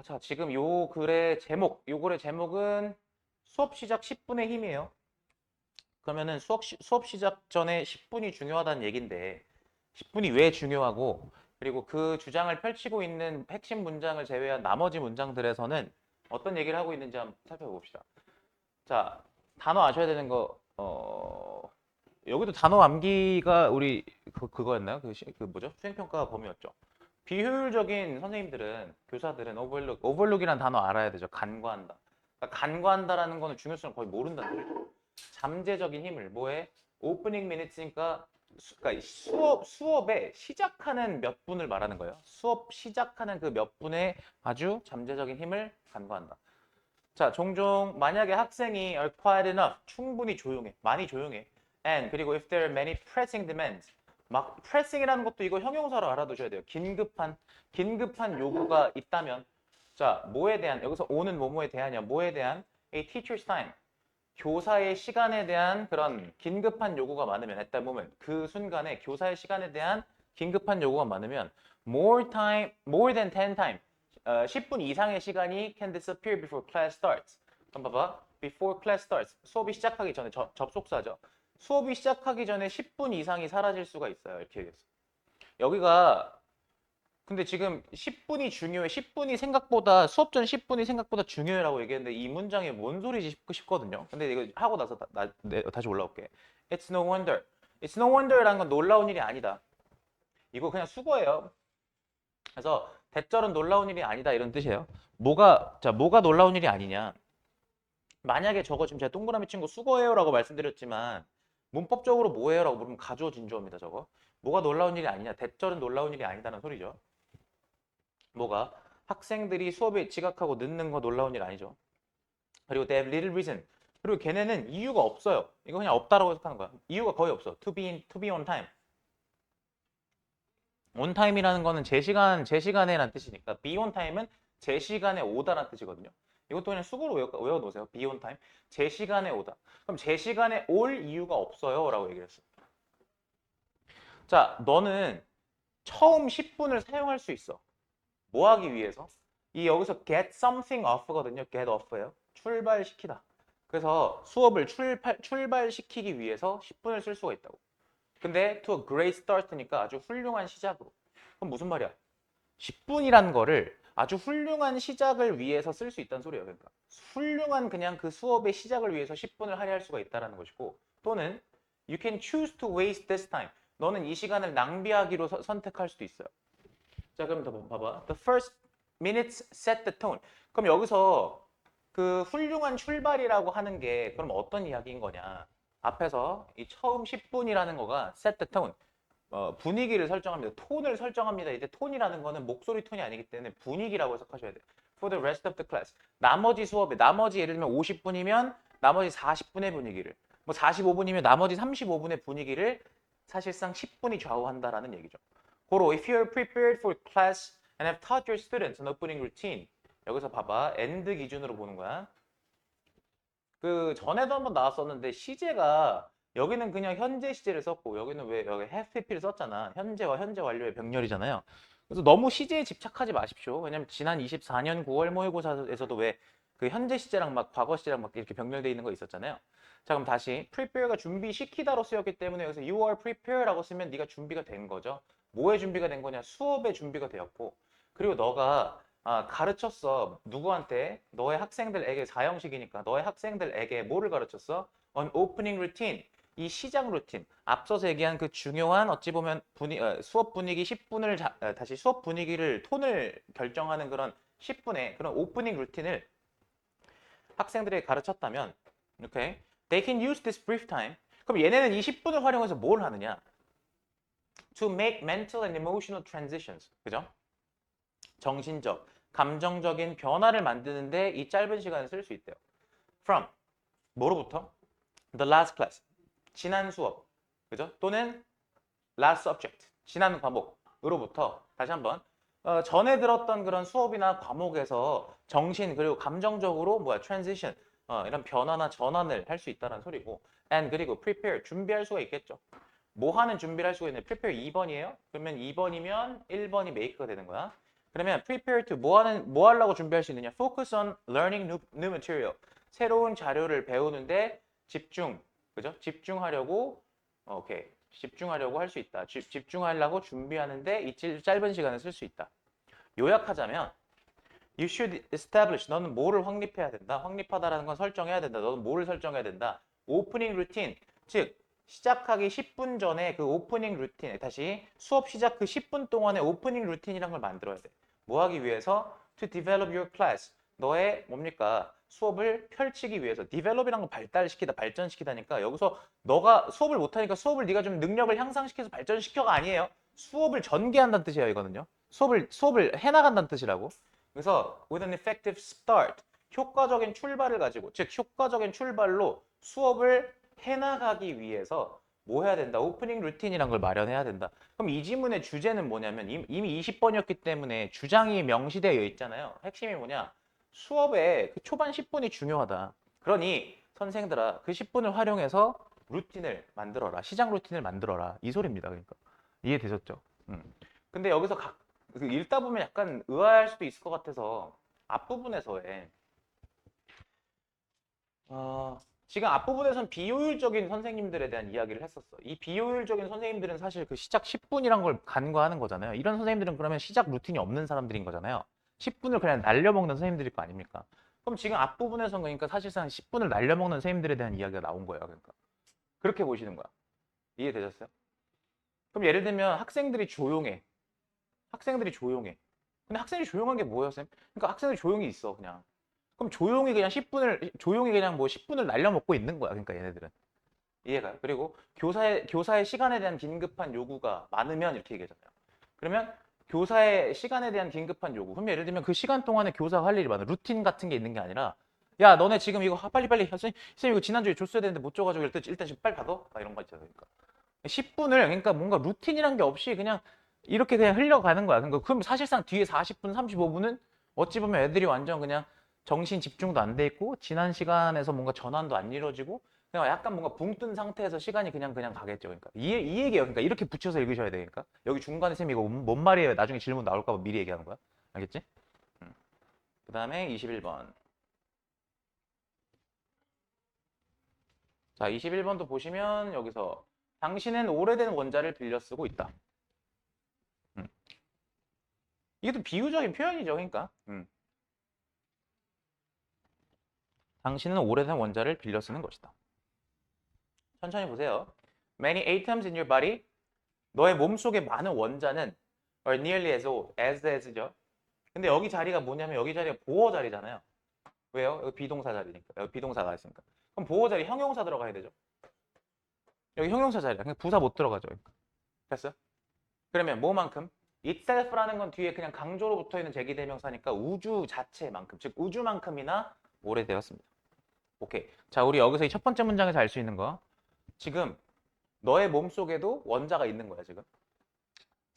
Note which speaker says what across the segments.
Speaker 1: 자, 지금 요 글의 제목은 수업 시작 10분의 힘이에요. 그러면은 수업 시작 전에 10분이 중요하다는 얘긴데 10분이 왜 중요하고 그리고 그 주장을 펼치고 있는 핵심 문장을 제외한 나머지 문장들에서는 어떤 얘기를 하고 있는지 한번 살펴봅시다. 자, 단어 아셔야 되는 거 여기도 단어 암기가 우리 그거였나요? 그 뭐죠? 수행평가 범위였죠. 비효율적인 선생님들은 교사들은 오버룩이란 단어 알아야 되죠. 간과한다. 그러니까 간과한다라는 거는 중요성을 거의 모른다는 소리죠. 잠재적인 힘을 뭐해? 오프닝 미니츠니까 그러니까 수업의 시작하는 몇 분을 말하는 거예요. 수업 시작하는 그 몇 분의 아주 잠재적인 힘을 간과한다. 자, 종종 만약에 학생이 are quiet enough, 충분히 조용해, 많이 조용해. And 그리고 if there are many pressing demands, 막 pressing이라는 것도 이거 형용사로 알아두셔야 돼요. 긴급한 요구가 있다면, 자, 뭐에 대한 여기서 오는 뭐뭐에 대한이야. 뭐에 대한 a teacher's time, 교사의 시간에 대한 그런 긴급한 요구가 많으면 at that moment, 그 순간에 교사의 시간에 대한 긴급한 요구가 많으면 more than 10 times 10분 이상의 시간이 can disappear before class starts. 한번 봐봐. before class starts. 수업이 시작하기 전에 접속사죠. 수업이 시작하기 전에 10분 이상이 사라질 수가 있어요. 이렇게 얘기했어. 여기가 근데 지금 10분이 중요해. 10분이 생각보다 수업 전 10분이 생각보다 중요해라고 얘기했는데 이 문장이 뭔 소리지 싶거든요. 근데 이거 하고 나서 다시 올라올게. It's no wonder. It's no wonder라는 건 놀라운 일이 아니다. 이거 그냥 수거예요. 그래서 대절은 놀라운 일이 아니다 이런 뜻이에요. 뭐가 놀라운 일이 아니냐? 만약에 저거 지금 제가 동그라미 친 거 수거예요라고 말씀드렸지만 문법적으로 뭐예요라고 물으면 가주어 진주어입니다. 저거. 뭐가 놀라운 일이 아니냐? 대절은 놀라운 일이 아니다는 소리죠. 뭐가? 학생들이 수업에 지각하고 늦는 거 놀라운 일 아니죠. 그리고 they have little reason. 그리고 걔네는 이유가 없어요. 이거 그냥 없다라고 해석하는 거야. 이유가 거의 없어. to be on time. on time이라는 거는 제 시간에란 뜻이니까 be on time은 제 시간에 오다라는 뜻이거든요. 이것도 그냥 수고로 외워놓으세요. be on time. 제 시간에 오다. 그럼 제 시간에 올 이유가 없어요. 라고 얘기를 했어. 자, 너는 처음 10분을 사용할 수 있어. 뭐 하기 위해서? 이 여기서 get something off거든요. get off예요. 출발시키다. 그래서 수업을 출발시키기 위해서 10분을 쓸 수가 있다고. 근데 to a great start니까 아주 훌륭한 시작으로. 그럼 무슨 말이야? 10분이라는 거를 아주 훌륭한 시작을 위해서 쓸 수 있다는 소리예요. 그러니까 훌륭한 그냥 그 수업의 시작을 위해서 10분을 할애할 수가 있다는 것이고 또는 you can choose to waste this time. 너는 이 시간을 낭비하기로 선택할 수도 있어요. 자, 그럼 더 봐봐. The first minutes set the tone. 그럼 여기서 그 훌륭한 출발이라고 하는 게 그럼 어떤 이야기인 거냐? 앞에서 이 처음 10분이라는 거가 set the tone. 분위기를 설정합니다. 톤을 설정합니다. 이제 톤이라는 거는 목소리 톤이 아니기 때문에 분위기라고 해석하셔야 돼요. For the rest of the class. 나머지 수업에 나머지 예를 들면 50분이면 나머지 40분의 분위기를 뭐 45분이면 나머지 35분의 분위기를 사실상 10분이 좌우한다라는 얘기죠. 고로 if you're prepared for class and have taught your students an opening routine. 여기서 봐봐. end 기준으로 보는 거야. 그 전에도 한번 나왔었는데 시제가 여기는 그냥 현재 시제를 썼고 여기는 왜 여기 have pp를 썼잖아. 현재와 현재 완료의 병렬이잖아요. 그래서 너무 시제에 집착하지 마십시오. 왜냐면 지난 24년 9월 모의고사에서도 왜 그 현재 시제랑 막 과거 시제랑 막 이렇게 병렬돼 있는 거 있었잖아요. 자, 그럼 다시 prepare가 준비시키다로 쓰였기 때문에 여기서 you are prepared라고 쓰면 네가 준비가 된 거죠. 뭐에 준비가 된 거냐? 수업에 준비가 되었고 그리고 너가 가르쳤어. 누구한테? 너의 학생들에게 4형식이니까 너의 학생들에게 뭐를 가르쳤어? An opening routine. 이 시작 루틴. 앞서서 얘기한 그 중요한 어찌 보면 수업 분위기 10분을 다시 수업 분위기를 톤을 결정하는 그런 10분의 그런 오프닝 루틴을 학생들에게 가르쳤다면 okay? They can use this brief time. 그럼 얘네는 이 10분을 활용해서 뭘 하느냐? To make mental and emotional transitions. 그죠? 정신적, 감정적인 변화를 만드는데 이 짧은 시간을 쓸 수 있대요. From 뭐로부터? The last class. 지난 수업. 그죠? 또는 last subject. 지난 과목으로부터 다시 한번 전에 들었던 그런 수업이나 과목에서 정신 그리고 감정적으로 transition 이런 변화나 전환을 할 수 있다는 소리고 and 그리고 prepare 준비할 수가 있겠죠. 뭐 하는 준비를 할 수가 있는 prepare 2번이에요. 그러면 2번이면 1번이 make가 되는 거야. 그러면 prepare to 뭐 하려고 준비할 수 있느냐? focus on learning new material. 새로운 자료를 배우는데 집중. 그죠? 집중하려고 오케이. 집중하려고 할 수 있다. 집중하려고 준비하는데 이 짧은 시간을 쓸 수 있다. 요약하자면 You should establish. 너는 뭐를 확립해야 된다. 확립하다라는 건 설정해야 된다. 너는 뭐를 설정해야 된다. 오프닝 루틴. 즉 시작하기 10분 전에 그 오프닝 루틴. 다시 수업 시작 그 10분 동안의 오프닝 루틴이란 걸 만들어야 돼. 뭐 하기 위해서? To develop your class. 너의 뭡니까? 수업을 펼치기 위해서. develop이란 건 발달시키다, 발전시키다니까 여기서 너가 수업을 못하니까 수업을 네가 좀 능력을 향상시켜서 발전시켜가 아니에요. 수업을 전개한다는 뜻이에요, 이거는요. 수업을 해나간다는 뜻이라고. 그래서 with an effective start, 효과적인 출발을 가지고, 즉 효과적인 출발로 수업을 해나가기 위해서 뭐 해야 된다? 오프닝 루틴이란 걸 마련해야 된다. 그럼 이 지문의 주제는 뭐냐면 이미 20번이었기 때문에 주장이 명시되어 있잖아요. 핵심이 뭐냐? 수업의 그 초반 10분이 중요하다. 그러니 선생들아 그 10분을 활용해서 루틴을 만들어라. 시작 루틴을 만들어라. 이 소리입니다. 그러니까 이해되셨죠? 근데 여기서 그 읽다 보면 약간 의아할 수도 있을 것 같아서 앞부분에서의 지금 앞부분에선 비효율적인 선생님들에 대한 이야기를 했었어. 이 비효율적인 선생님들은 사실 그 시작 10분이란 걸 간과하는 거잖아요. 이런 선생님들은 그러면 시작 루틴이 없는 사람들인 거잖아요. 10분을 그냥 날려먹는 선생님들일 거 아닙니까? 그럼 지금 앞부분에선 그러니까 사실상 10분을 날려먹는 선생님들에 대한 이야기가 나온 거예요. 그러니까 그렇게 보시는 거야. 이해되셨어요? 그럼 예를 들면 학생들이 조용해. 학생들이 조용해. 근데 학생들이 조용한 게 뭐예요, 쌤? 그러니까 학생들이 조용히 있어, 그냥. 그럼 조용히 그냥 뭐 10분을 날려먹고 있는 거야. 그러니까 얘네들은. 이해가요? 그리고 교사의 시간에 대한 긴급한 요구가 많으면 이렇게 얘기하잖아요. 그러면 교사의 시간에 대한 긴급한 요구. 그럼 예를 들면 그 시간 동안에 교사가 할 일이 많아. 루틴 같은 게 있는 게 아니라 야, 너네 지금 이거 빨리. 선생님 이거 지난주에 줬어야 되는데 못 줘가지고 일단 지금 빨리 받아. 막 이런 거 있잖아요. 그러니까 10분을 그러니까 뭔가 루틴이란 게 없이 그냥 이렇게 그냥 흘려가는 거야. 그러니까 그럼 사실상 뒤에 40분, 35분은 어찌 보면 애들이 완전 그냥 정신 집중도 안 돼 있고 지난 시간에서 뭔가 전환도 안 이루어지고 그냥 약간 뭔가 붕 뜬 상태에서 시간이 그냥 가겠죠. 그러니까 이 얘기예요. 그러니까 이렇게 붙여서 읽으셔야 되니까 여기 중간에 쌤 이거 뭔 말이에요? 나중에 질문 나올까 봐 미리 얘기하는 거야. 알겠지? 그다음에 21번. 자, 21번도 보시면 여기서 당신은 오래된 원자를 빌려 쓰고 있다. 이게 또 비유적인 표현이죠. 그러니까 당신은 오래된 원자를 빌려 쓰는 것이다. 천천히 보세요. Many atoms in your body. 너의 몸속에 많은 원자는 are nearly as old as죠. 근데 여기 자리가 뭐냐면 여기 자리가 보호 자리잖아요. 왜요? 여기 비동사 자리니까. 여기 비동사가 있으니까. 그럼 보호 자리 형용사 들어가야 되죠. 여기 형용사 자리야. 그냥 부사 못 들어가죠. 그러니까. 됐어요? 그러면 뭐만큼? itself라는 건 뒤에 그냥 강조로 붙어 있는 제기대명사니까 우주 자체만큼, 즉 우주만큼이나 오래되었습니다. 오케이. 자, 우리 여기서 이 첫 번째 문장에서 알 수 있는 거. 지금 너의 몸속에도 원자가 있는 거야, 지금.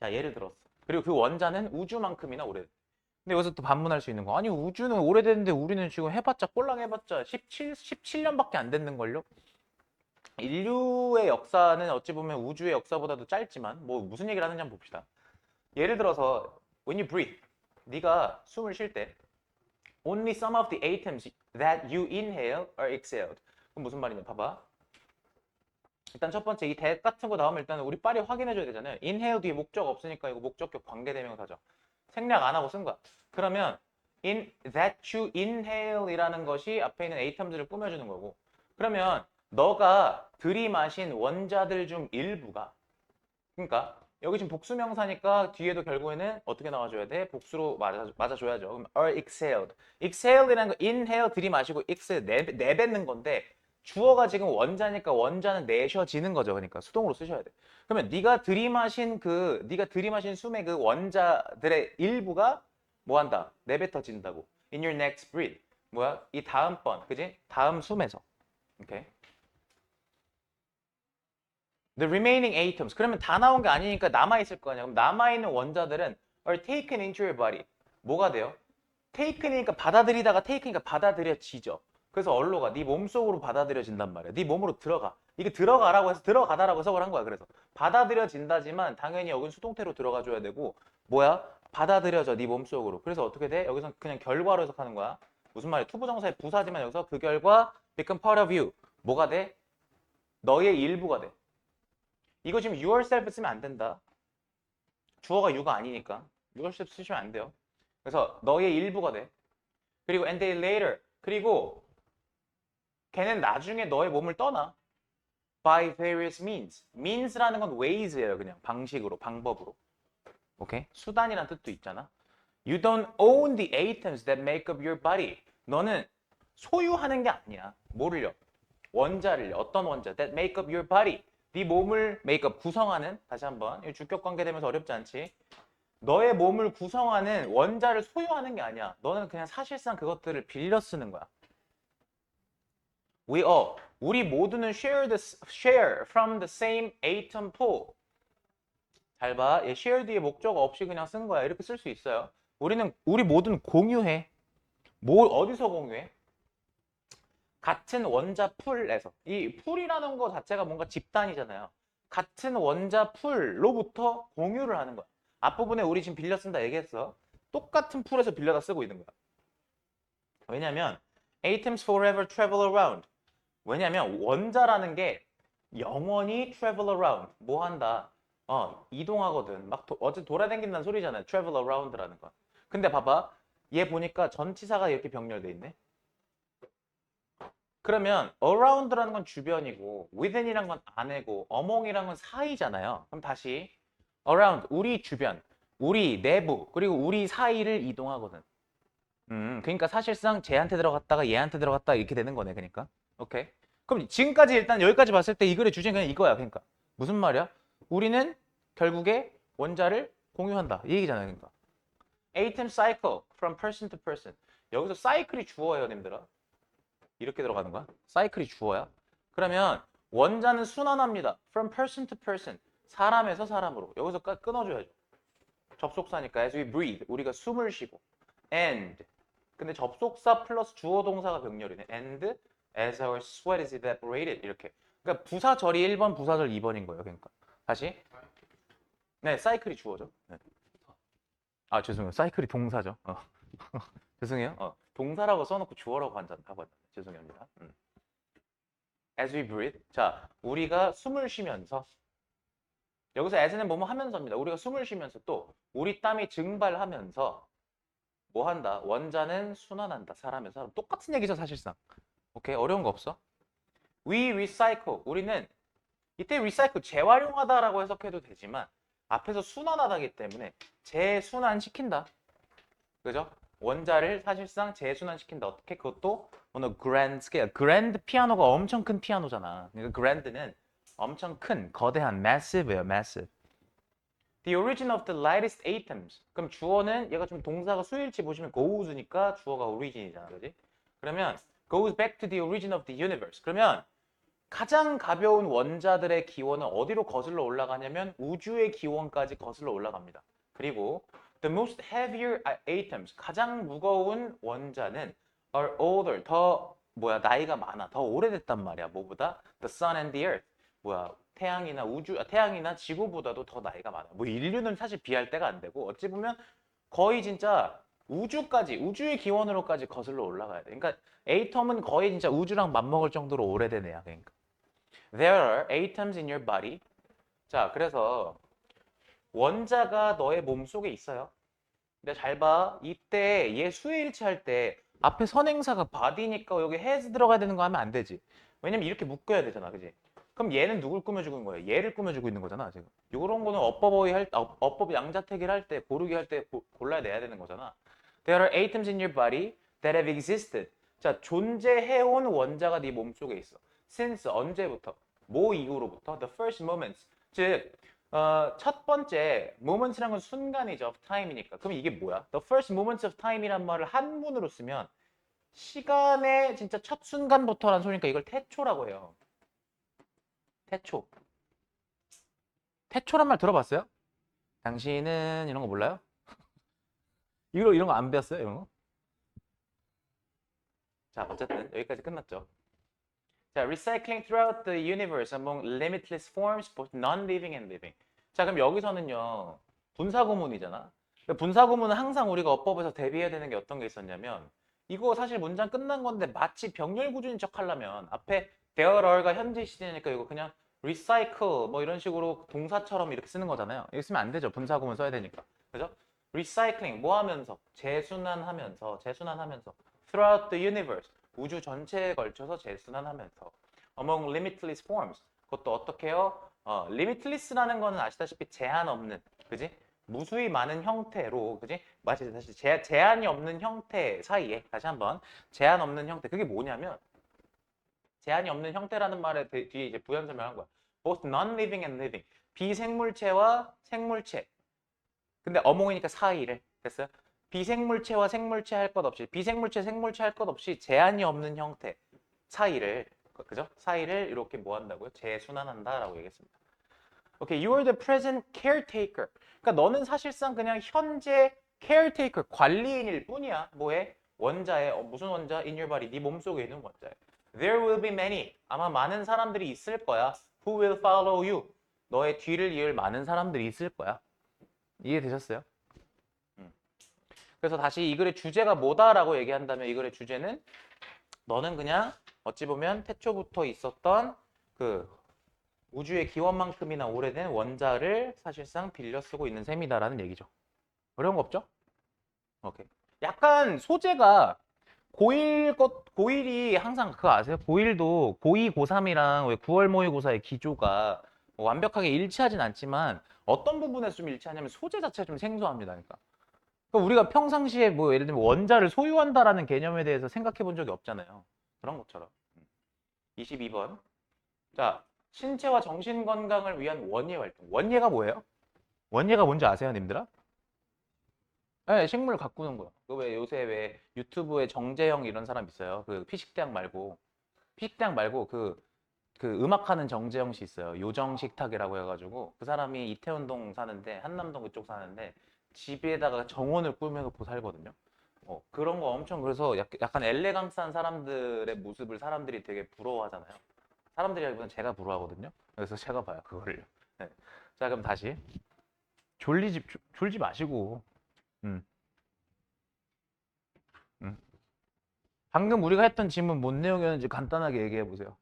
Speaker 1: 자, 예를 들었어. 그리고 그 원자는 우주만큼이나 오래돼. 근데 여기서 또 반문할 수 있는 거. 아니, 우주는 오래됐는데 우리는 지금 꼴랑 해봤자 17년밖에 안 됐는걸요? 인류의 역사는 어찌 보면 우주의 역사보다도 짧지만 뭐 무슨 얘기를 하는지 한번 봅시다. 예를 들어서 when you breathe, 네가 숨을 쉴 때 only some of the atoms that you inhale are exhaled. 그럼 무슨 말이냐? 봐봐. 일단 첫 번째 이 that 같은 거 나오면 일단 우리 빨리 확인해줘야 되잖아요. inhale 뒤에 목적 없으니까 이거 목적격 관계대명사죠. 생략 안 하고 쓴 거야. 그러면 in that you inhale 이라는 것이 앞에 있는 atoms를 꾸며주는 거고, 그러면 너가 들이마신 원자들 중 일부가, 그러니까 여기 지금 복수명사니까 뒤에도 결국에는 어떻게 나와줘야 돼? 복수로 맞아줘야죠. 그럼 are exhaled. exhale이라는 거 inhale 들이마시고 exhale 내뱉는 건데 주어가 지금 원자니까 원자는 내쉬어지는 거죠. 그러니까 수동으로 쓰셔야 돼. 그러면 네가 들이마신 숨의 그 원자들의 일부가 뭐 한다? 내뱉어진다고. In your next breath. 뭐야? 이 다음번, 그지? 다음 숨에서. 오케이. The remaining atoms. 그러면 다 나온 게 아니니까 남아있을 거 아니야. 그럼 남아있는 원자들은 are taken into your body. 뭐가 돼요? taken이니까 받아들이다가 taken이니까 받아들여지죠. 그래서 얼로 가. 네 몸속으로 받아들여진단 말이야. 네 몸으로 들어가. 이게 들어가라고 해서 들어가다라고 해석을 한 거야. 그래서 받아들여진다지만 당연히 여긴 수동태로 들어가 줘야 되고 뭐야? 받아들여져 네 몸속으로. 그래서 어떻게 돼? 여기서 그냥 결과로 해석하는 거야. 무슨 말이야? 투부정사의 부사지만 여기서 그 결과 become part of you. 뭐가 돼? 너의 일부가 돼. 이거 지금 yourself 쓰면 안 된다. 주어가 you가 아니니까. yourself 쓰시면 안 돼요. 그래서 너의 일부가 돼. 그리고 and they later. 그리고 걔는 나중에 너의 몸을 떠나. by various means. means라는 건 ways예요. 그냥 방식으로, 방법으로. 오케이? 수단이란 뜻도 있잖아. You don't own the atoms that make up your body. 너는 소유하는 게 아니야. 뭐를요? 원자를요. 어떤 원자? That make up your body. 네 몸을 make up, 구성하는. 다시 한번. 이거 주격 관계 되면서 어렵지 않지? 너의 몸을 구성하는 원자를 소유하는 게 아니야. 너는 그냥 사실상 그것들을 빌려 쓰는 거야. 우리 모두는 share from the same atom pool. 잘 봐. 얘 share 뒤에 목적 없이 그냥 쓴 거야. 이렇게 쓸 수 있어요. 우리 모두는 공유해. 뭘 어디서 공유해? 같은 원자 풀에서. 이 풀이라는 거 자체가 뭔가 집단이잖아요. 같은 원자 풀로부터 공유를 하는 거야. 앞부분에 우리 지금 빌려 쓴다 얘기했어. 똑같은 풀에서 빌려다 쓰고 있는 거야. 왜냐면 atoms forever travel around. 왜냐면 원자라는 게 영원히 travel around. 뭐 한다? 이동하거든. 막 어째 돌아다닌다는 소리잖아요. travel around라는 건. 근데 봐봐. 얘 보니까 전치사가 이렇게 병렬돼 있네. 그러면 around라는 건 주변이고 within이란 건 안에고 among이란 건 사이잖아요. 그럼 다시 around, 우리 주변, 우리 내부, 그리고 우리 사이를 이동하거든. 그러니까 사실상 쟤한테 들어갔다가 얘한테 들어갔다 이렇게 되는 거네. 그러니까. 오케이. 그럼 지금까지 일단 여기까지 봤을 때 이 글의 주제는 그냥 이거야. 그러니까 무슨 말이야? 우리는 결국에 원자를 공유한다. 이 얘기잖아요. 그러니까. atom cycle from person to person. 여기서 사이클이 주어예요, 님들아. 이렇게 들어가는 거야. 사이클이 주어야. 그러면 원자는 순환합니다. from person to person. 사람에서 사람으로. 여기서 끊어줘야죠. 접속사니까 as we breathe. 우리가 숨을 쉬고. and. 근데 접속사 플러스 주어 동사가 병렬이네. and as our sweat is evaporated. 이렇게. 그러니까 부사절이 1번, 부사절 2번인 거예요. 그러니까. 다시. 네, 사이클이 주어죠. 네. 아, 죄송해요. 사이클이 동사죠. 죄송해요. 동사라고 써놓고 주어라고 하고 죄송합니다. As we breathe. 자, 우리가 숨을 쉬면서 여기서 as는 뭐뭐 하면서입니다. 우리가 숨을 쉬면서 또 우리 땀이 증발하면서 뭐 한다? 원자는 순환한다. 사람에서 사람. 똑같은 얘기죠, 사실상. 오케이, 어려운 거 없어? We recycle. 우리는 이때 recycle 재활용하다라고 해석해도 되지만 앞에서 순환하다기 때문에 재순환시킨다. 그죠? 원자를 사실상 재순환시킨다. 어떻게? 그것도 어느 grand scale. grand 피아노가 엄청 큰 피아노잖아. 그러니까 grand는 엄청 큰, 거대한, massive예요, massive. The origin of the lightest atoms. 그럼 주어는 얘가 좀 동사가 수일치 보시면 goes니까 주어가 origin이잖아, 그지? 그러면 goes back to the origin of the universe. 그러면 가장 가벼운 원자들의 기원은 어디로 거슬러 올라가냐면 우주의 기원까지 거슬러 올라갑니다. 그리고 the most heavier atoms, 가장 무거운 원자는 are older, 더 나이가 많아, 더 오래됐단 말이야. 뭐보다? The sun and the earth. 태양이나 태양이나 지구보다도 더 나이가 많아. 인류는 사실 비할 때가 안 되고 어찌 보면 거의 진짜 우주의 기원으로까지 거슬러 올라가야 돼. 그러니까 에이텀은 거의 진짜 우주랑 맞먹을 정도로 오래된 애야. 그러니까. There are atoms in your body. 자, 그래서 원자가 너의 몸속에 있어요. 근데 잘 봐. 이때 얘 수일치 할 때 앞에 선행사가 body니까 여기 has 들어가야 되는 거 하면 안 되지. 왜냐면 이렇게 묶어야 되잖아. 그지? 그럼 얘는 누굴 꾸며주고 있는 거야? 얘를 꾸며주고 있는 거잖아. 지금. 이런 거는 어법 양자택일 할 때, 고르기 할 때 골라내야 되는 거잖아. There are atoms in your body that have existed. 자, 존재해온 원자가 네 몸속에 있어. Since 언제부터? 뭐 이후로부터? The first moments. 즉, 첫 번째 moments란 건 순간이죠. of time이니까. 그럼 이게 뭐야? The first moments of time이란 말을 한문으로 쓰면 시간의 진짜 첫 순간부터란 소리니까 이걸 태초라고 해요. 태초. 태초란 말 들어봤어요? 당신은 이런 거 몰라요? 이런 거 안 배웠어요? 이런 거? 자, 어쨌든 여기까지 끝났죠. 자, recycling throughout the universe among limitless forms, both non-living and living. 자, 그럼 여기서는요. 분사구문이잖아. 분사구문은 항상 우리가 어법에서 대비해야 되는 게 어떤 게 있었냐면 이거 사실 문장 끝난 건데 마치 병렬 구조인 척 하려면 앞에 there are가 현재 시제니까 이거 그냥 recycle 뭐 이런 식으로 동사처럼 이렇게 쓰는 거잖아요. 이거 쓰면 안 되죠. 분사구문 써야 되니까. 그죠? recycling 뭐 하면서 재순환하면서 throughout the universe 우주 전체에 걸쳐서 재순환하면서 among limitless forms 그것도 어떻게 해요? limitless라는 거는 아시다시피 제한 없는 그지? 무수히 많은 형태로 그지? 다시 제한이 없는 형태 사이에 다시 한번 제한 없는 형태 그게 뭐냐면 제한이 없는 형태라는 말에 뒤에 이제 부연 설명한 거야. both non-living and living 비생물체와 생물체 근데 어몽이니까 사이를 됐어요? 비생물체와 생물체 할 것 없이 비생물체 생물체 할 것 없이 제한이 없는 형태 사이를 그죠? 사이를 이렇게 뭐 한다고요? 재순환한다라고 얘기했습니다. 오케이, you are the present caretaker. 그러니까 너는 사실상 그냥 현재 caretaker, 관리인일 뿐이야. 뭐해? 원자에 무슨 원자? In your body, 네 몸속에 있는 원자에. There will be many. 아마 많은 사람들이 있을 거야. Who will follow you? 너의 뒤를 이을 많은 사람들이 있을 거야. 이해되셨어요? 그래서 다시 이 글의 주제가 뭐다라고 얘기한다면 이 글의 주제는 너는 그냥 어찌 보면 태초부터 있었던 그 우주의 기원만큼이나 오래된 원자를 사실상 빌려 쓰고 있는 셈이다라는 얘기죠. 어려운 거 없죠? 오케이. 약간 소재가 고1이 항상 그거 아세요? 고1도 고2, 고3이랑 왜 9월 모의고사의 기조가 뭐 완벽하게 일치하진 않지만 어떤 부분에서 좀 일치하냐면 소재 자체가 좀 생소합니다. 그러니까 우리가 평상시에 뭐 예를 들면 원자를 소유한다라는 개념에 대해서 생각해 본 적이 없잖아요. 그런 것처럼. 22번. 자, 신체와 정신 건강을 위한 원예 활동. 원예가 뭐예요? 원예가 뭔지 아세요, 님들아? 네, 식물 가꾸는 거요. 그 왜 요새 왜 유튜브에 정재영 이런 사람 있어요. 그 피식대학 말고 그 음악하는 정재영 씨 있어요. 요정식탁이라고 해가지고 그 사람이 이태원동 사는데 한남동 그쪽 사는데 집에다가 정원을 꾸며놓고 살거든요. 그런 거 엄청 그래서 약간 엘레강스한 사람들의 모습을 사람들이 되게 부러워하잖아요. 사람들이라기보다는 제가 부러워하거든요. 그래서 제가 봐요 그거를. 네. 자 그럼 다시 졸지 마시고. 음, 음. 방금 우리가 했던 질문 뭔 내용이었는지 간단하게 얘기해 보세요.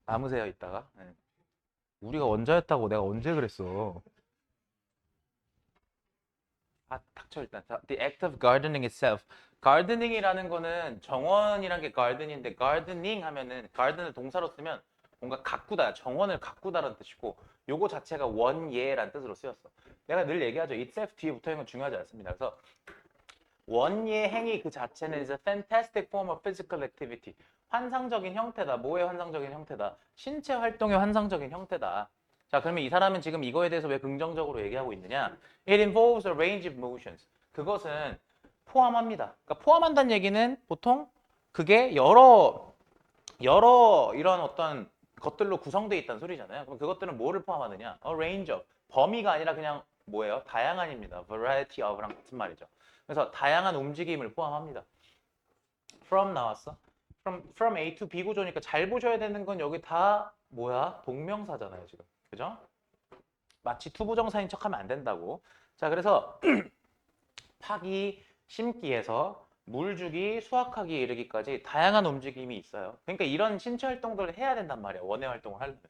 Speaker 1: 남으세요 이따가. 네. 우리가 원자였다고 내가 언제 그랬어? 아, 닥쳐 일단. 자, The act of gardening itself. gardening이라는 거는 정원이란 게 garden인데 gardening 하면은 garden을 동사로 쓰면 뭔가 가꾸다, 정원을 가꾸다라는 뜻이고 요거 자체가 원예라는 뜻으로 쓰였어. 내가 늘 얘기하죠. itself 뒤에 붙어 있는 건 중요하지 않습니다. 그래서 원예 행위 그 자체는 is a fantastic form of physical activity. 환상적인 형태다. 뭐의 환상적인 형태다? 신체 활동의 환상적인 형태다. 자, 그러면 이 사람은 지금 이거에 대해서 왜 긍정적으로 얘기하고 있느냐? It involves a range of motions. 그것은 포함합니다. 그러니까 포함한다는 얘기는 보통 그게 여러 이런 어떤 것들로 구성되어 있다는 소리잖아요. 그럼 그것들은 뭐를 포함하느냐? A range of. 범위가 아니라 그냥 뭐예요? 다양한입니다. variety of랑 같은 말이죠. 그래서 다양한 움직임을 포함합니다. from 나왔어. from A to B 구조니까 잘 보셔야 되는 건 여기 다 뭐야? 동명사잖아요, 지금. 그죠? 마치 투부정사인 척하면 안 된다고. 자, 그래서 파기, 심기에서 물 주기, 수확하기 이르기까지 다양한 움직임이 있어요. 그러니까 이런 신체 활동들을 해야 된단 말이야. 원예 활동을 하려면.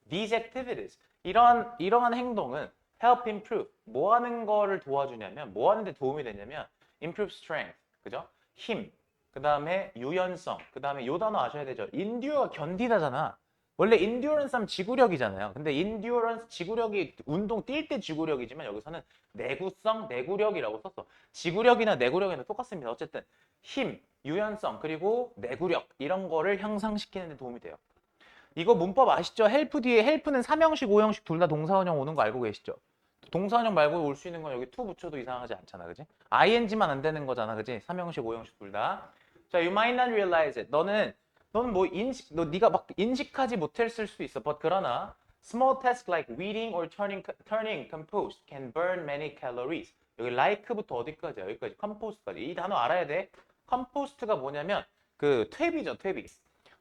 Speaker 1: These activities, 이러한 행동은 help improve, 뭐 하는 거를 도와주냐면, 뭐 하는 데 도움이 되냐면 improve strength, 그죠? 힘, 그 다음에 유연성, 그 다음에 요 단어 아셔야 되죠. endure가 견디다잖아. 원래 endurance 하면 지구력이잖아요. 근데 endurance, 지구력이 운동 뛸 때 지구력이지만 여기서는 내구성, 내구력이라고 썼어. 지구력이나 내구력이나 똑같습니다. 어쨌든 힘, 유연성, 그리고 내구력 이런 거를 향상시키는 데 도움이 돼요. 이거 문법 아시죠? 헬프 뒤에 헬프는 3형식, 5형식 둘 다 동사원형 오는 거 알고 계시죠? 동사원형 말고 올 수 있는 건 여기 to 붙여도 이상하지 않잖아, 그지? ing만 안 되는 거잖아, 그지? 3형식, 5형식 둘 다. 자, you might not realize it. 너는 뭐 네가 막 인식하지 못했을 수도 있어. But 그러나 small tasks like weeding or turning compost can burn many calories. 여기 like부터 어디까지야? 여기까지. compost까지. 이 단어 알아야 돼. compost가 뭐냐면 그 퇴비죠, 퇴비.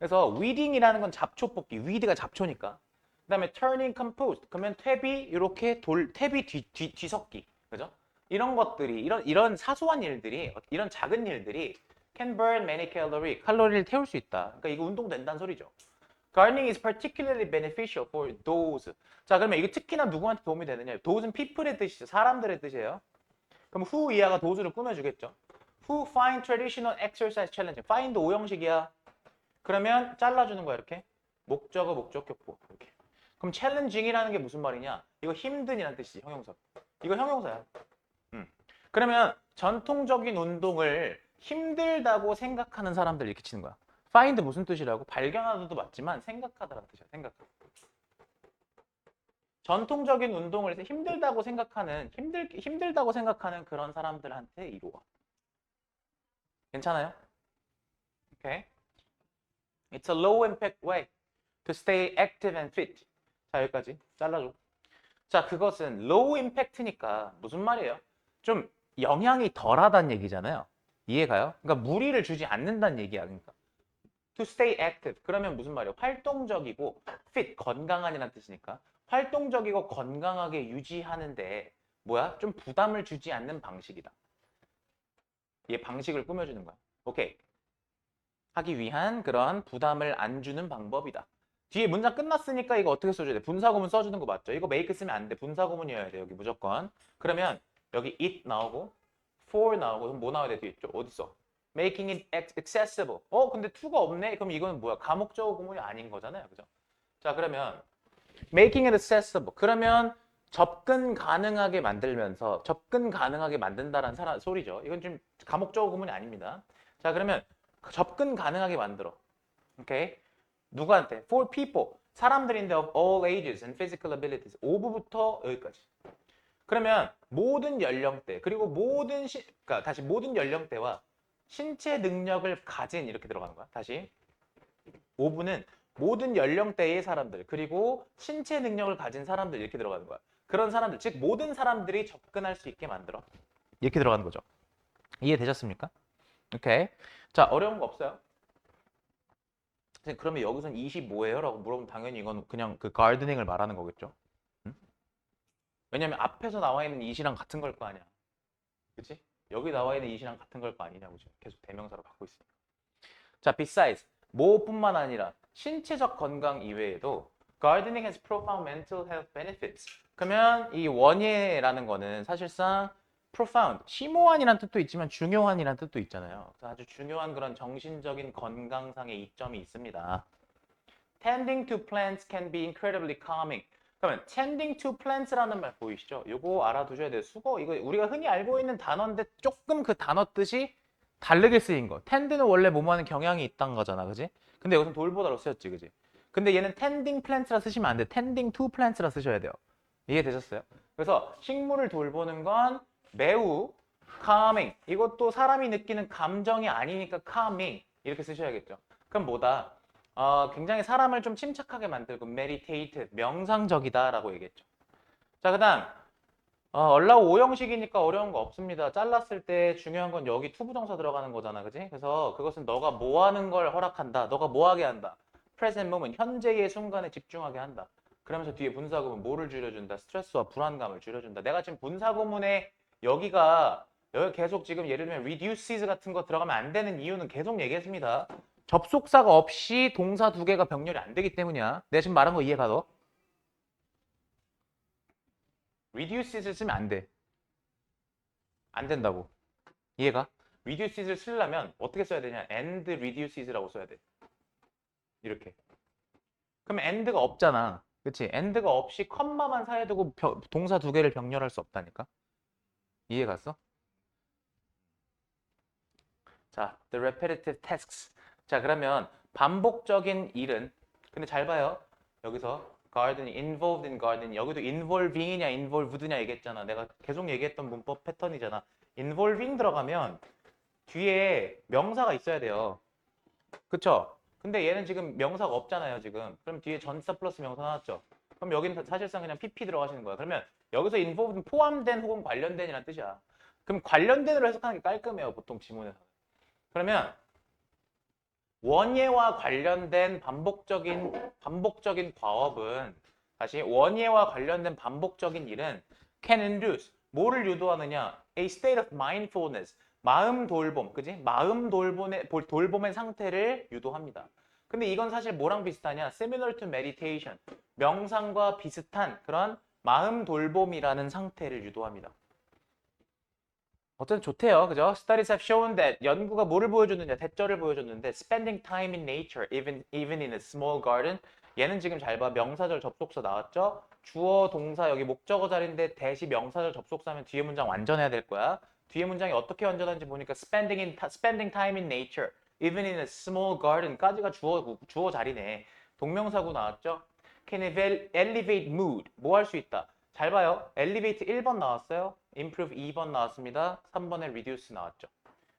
Speaker 1: 그래서 weeding이라는 건 잡초 뽑기. weed가 잡초니까. 그다음에 turning compost. 그러면 퇴비 이렇게 퇴비 뒤섞기. 그죠? 이런 것들이 이런 사소한 일들이 이런 작은 일들이 can burn many calorie. 칼로리를 태울 수 있다. 그러니까 이거 운동 된다는 소리죠. Gardening is particularly beneficial for those. 자, 그러면 이거 특히나 누구한테 도움이 되느냐? those는 people의 뜻이죠. 사람들의 뜻이에요. 그럼 who 이하가 those를 꾸며주겠죠. Who find traditional exercise challenging. find 오형식이야. 그러면 잘라주는 거야 이렇게. 목적어, 목적격보 이렇게. 그럼 challenging이라는 게 무슨 말이냐? 이거 힘든이라는 뜻이지 형용사. 이거 형용사야. 그러면 전통적인 운동을 힘들다고 생각하는 사람들 이렇게 치는 거야. find 무슨 뜻이라고? 발견하다도 맞지만 생각하다라는 뜻이야. 생각하다. 전통적인 운동을 해서 힘들다고 생각하는 힘들다고 생각하는 그런 사람들한테 이루어. 괜찮아요? 오케이. It's a low impact way to stay active and fit. 자, 여기까지 잘라줘. 자, 그것은 low impact니까 무슨 말이에요? 좀 영향이 덜하다는 얘기잖아요. 이해가요? 그러니까 무리를 주지 않는다는 얘기야. 그러니까 to stay active. 그러면 무슨 말이에요? 활동적이고 fit, 건강한이라는 뜻이니까 활동적이고 건강하게 유지하는데 뭐야? 좀 부담을 주지 않는 방식이다. 얘 방식을 꾸며주는 거야. 오케이. 하기 위한 그러한 부담을 안 주는 방법이다. 뒤에 문장 끝났으니까 이거 어떻게 써줘야 돼? 분사구문 써주는 거 맞죠? 이거 make 쓰면 안 돼. 분사구문이어야 돼. 여기 무조건. 그러면 여기 it 나오고 for 나오고 그럼 뭐 나와야 돼? 뒤에 있죠? 어디 있어? making it accessible. 근데 to가 없네? 그럼 이거는 뭐야? 가목적어 구문이 아닌 거잖아요. 그죠? 자, 그러면 making it accessible. 그러면 접근 가능하게 만들면서 접근 가능하게 만든다라는 소리죠. 이건 좀 가목적어 구문이 아닙니다. 자, 그러면 접근 가능하게 만들어. 오케이? 누구한테? For people. 사람들인데 of all ages and physical abilities. 5부부터 여기까지. 그러면 모든 연령대 그리고 그러니까 다시 모든 연령대와 신체 능력을 가진 이렇게 들어가는 거야. 다시 5부는 모든 연령대의 사람들 그리고 신체 능력을 가진 사람들 이렇게 들어가는 거야. 그런 사람들 즉 모든 사람들이 접근할 수 있게 만들어. 이렇게 들어가는 거죠. 이해되셨습니까? 오케이. 자, 어려운 거 없어요? 그러면 여기서는 25예요? 라고 물어보면 당연히 이건 그냥 그 가르드닝을 말하는 거겠죠. 응? 왜냐면 앞에서 나와 있는 이시랑 같은 걸 거 아니야. 그치? 여기 나와 있는 이시랑 같은 걸 거 아니냐고 지금 계속 대명사로 받고 있으니까. 자, besides 뭐뿐만 아니라 신체적 건강 이외에도 gardening has profound mental health benefits. 그러면 이 원예라는 거는 사실상 profound, 심오한이라는 뜻도 있지만 중요한이라는 뜻도 있잖아요. 그래서 아주 중요한 그런 정신적인 건강상의 이점이 있습니다. Tending to plants can be incredibly calming. 그러면 tending to plants라는 말 보이시죠? 이거 알아두셔야 돼요. 수거 이거 우리가 흔히 알고 있는 단어인데 조금 그 단어 뜻이 다르게 쓰인 거. tend는 원래 뭐뭐 하는 경향이 있다는 거잖아. 그지? 근데 여기서 돌보다로 쓰였지. 그지? 근데 얘는 tending plants라 쓰시면 안 돼. tending to plants라 쓰셔야 돼요. 이해되셨어요? 그래서 식물을 돌보는 건 매우 calming. 이것도 사람이 느끼는 감정이 아니니까 calming. 이렇게 쓰셔야겠죠. 그럼 뭐다? 굉장히 사람을 좀 침착하게 만들고 meditative, 명상적이다라고 얘기했죠. 자, 그다음 얼라우 5형식이니까 어려운 거 없습니다. 잘랐을 때 중요한 건 여기 투부정사 들어가는 거잖아. 그지? 그래서 그것은 너가 뭐 하는 걸 허락한다. 너가 뭐 하게 한다. present moment, 현재의 순간에 집중하게 한다. 그러면서 뒤에 분사구문 뭐를 줄여준다. 스트레스와 불안감을 줄여준다. 내가 지금 분사구문에 여기 계속 지금 예를 들면 reduces 같은 거 들어가면 안 되는 이유는 계속 얘기했습니다. 접속사가 없이 동사 두 개가 병렬이 안 되기 때문이야. 내가 지금 말한 거 이해가 너? reduces를 쓰면 안 돼. 안 된다고. 이해가? reduces를 쓰려면 어떻게 써야 되냐? and reduces라고 써야 돼. 이렇게. 그러면 and가 없잖아. 그치? and가 없이 컴마만 사이에 두고 동사 두 개를 병렬할 수 없다니까. 이해 갔어? 자, the repetitive tasks. 자, 그러면 반복적인 일은 근데 잘 봐요. 여기서 garden, involved in garden. 여기도 involving이냐 involved냐 얘기했잖아. 내가 계속 얘기했던 문법 패턴이잖아. involving 들어가면 뒤에 명사가 있어야 돼요. 그쵸? 근데 얘는 지금 명사가 없잖아요, 지금. 그럼 뒤에 전치사 플러스 명사 나왔죠? 그럼 여기는 사실상 그냥 PP 들어가시는 거야. 그러면 여기서 involved는 포함된 혹은 관련된이라는 뜻이야. 그럼 관련된으로 해석하는 게 깔끔해요, 보통 지문에서. 그러면 원예와 관련된 반복적인 과업은 다시 원예와 관련된 반복적인 일은 can induce 뭐를 유도하느냐? A state of mindfulness 마음 돌봄, 그지? 마음 돌봄의 상태를 유도합니다. 근데 이건 사실 뭐랑 비슷하냐? Similar to meditation 명상과 비슷한 그런 마음 돌봄이라는 상태를 유도합니다. 어쨌든 좋대요. 그죠? Studies have shown that 연구가 뭐를 보여줬느냐? 대절을 보여줬는데 spending time in nature, even in a small garden. 얘는 지금 잘 봐. 명사절 접속사 나왔죠? 주어, 동사 여기 목적어 자리인데 대시 명사절 접속사면 뒤에 문장 완전해야 될 거야. 뒤에 문장이 어떻게 완전한지 보니까 spending time in nature, even in a small garden까지가 주어 자리네. 동명사구 나왔죠? Can elevate mood. 뭐 할 수 있다? 잘 봐요. elevate 1번 나왔어요. improve 2번 나왔습니다. 3번에 reduce 나왔죠.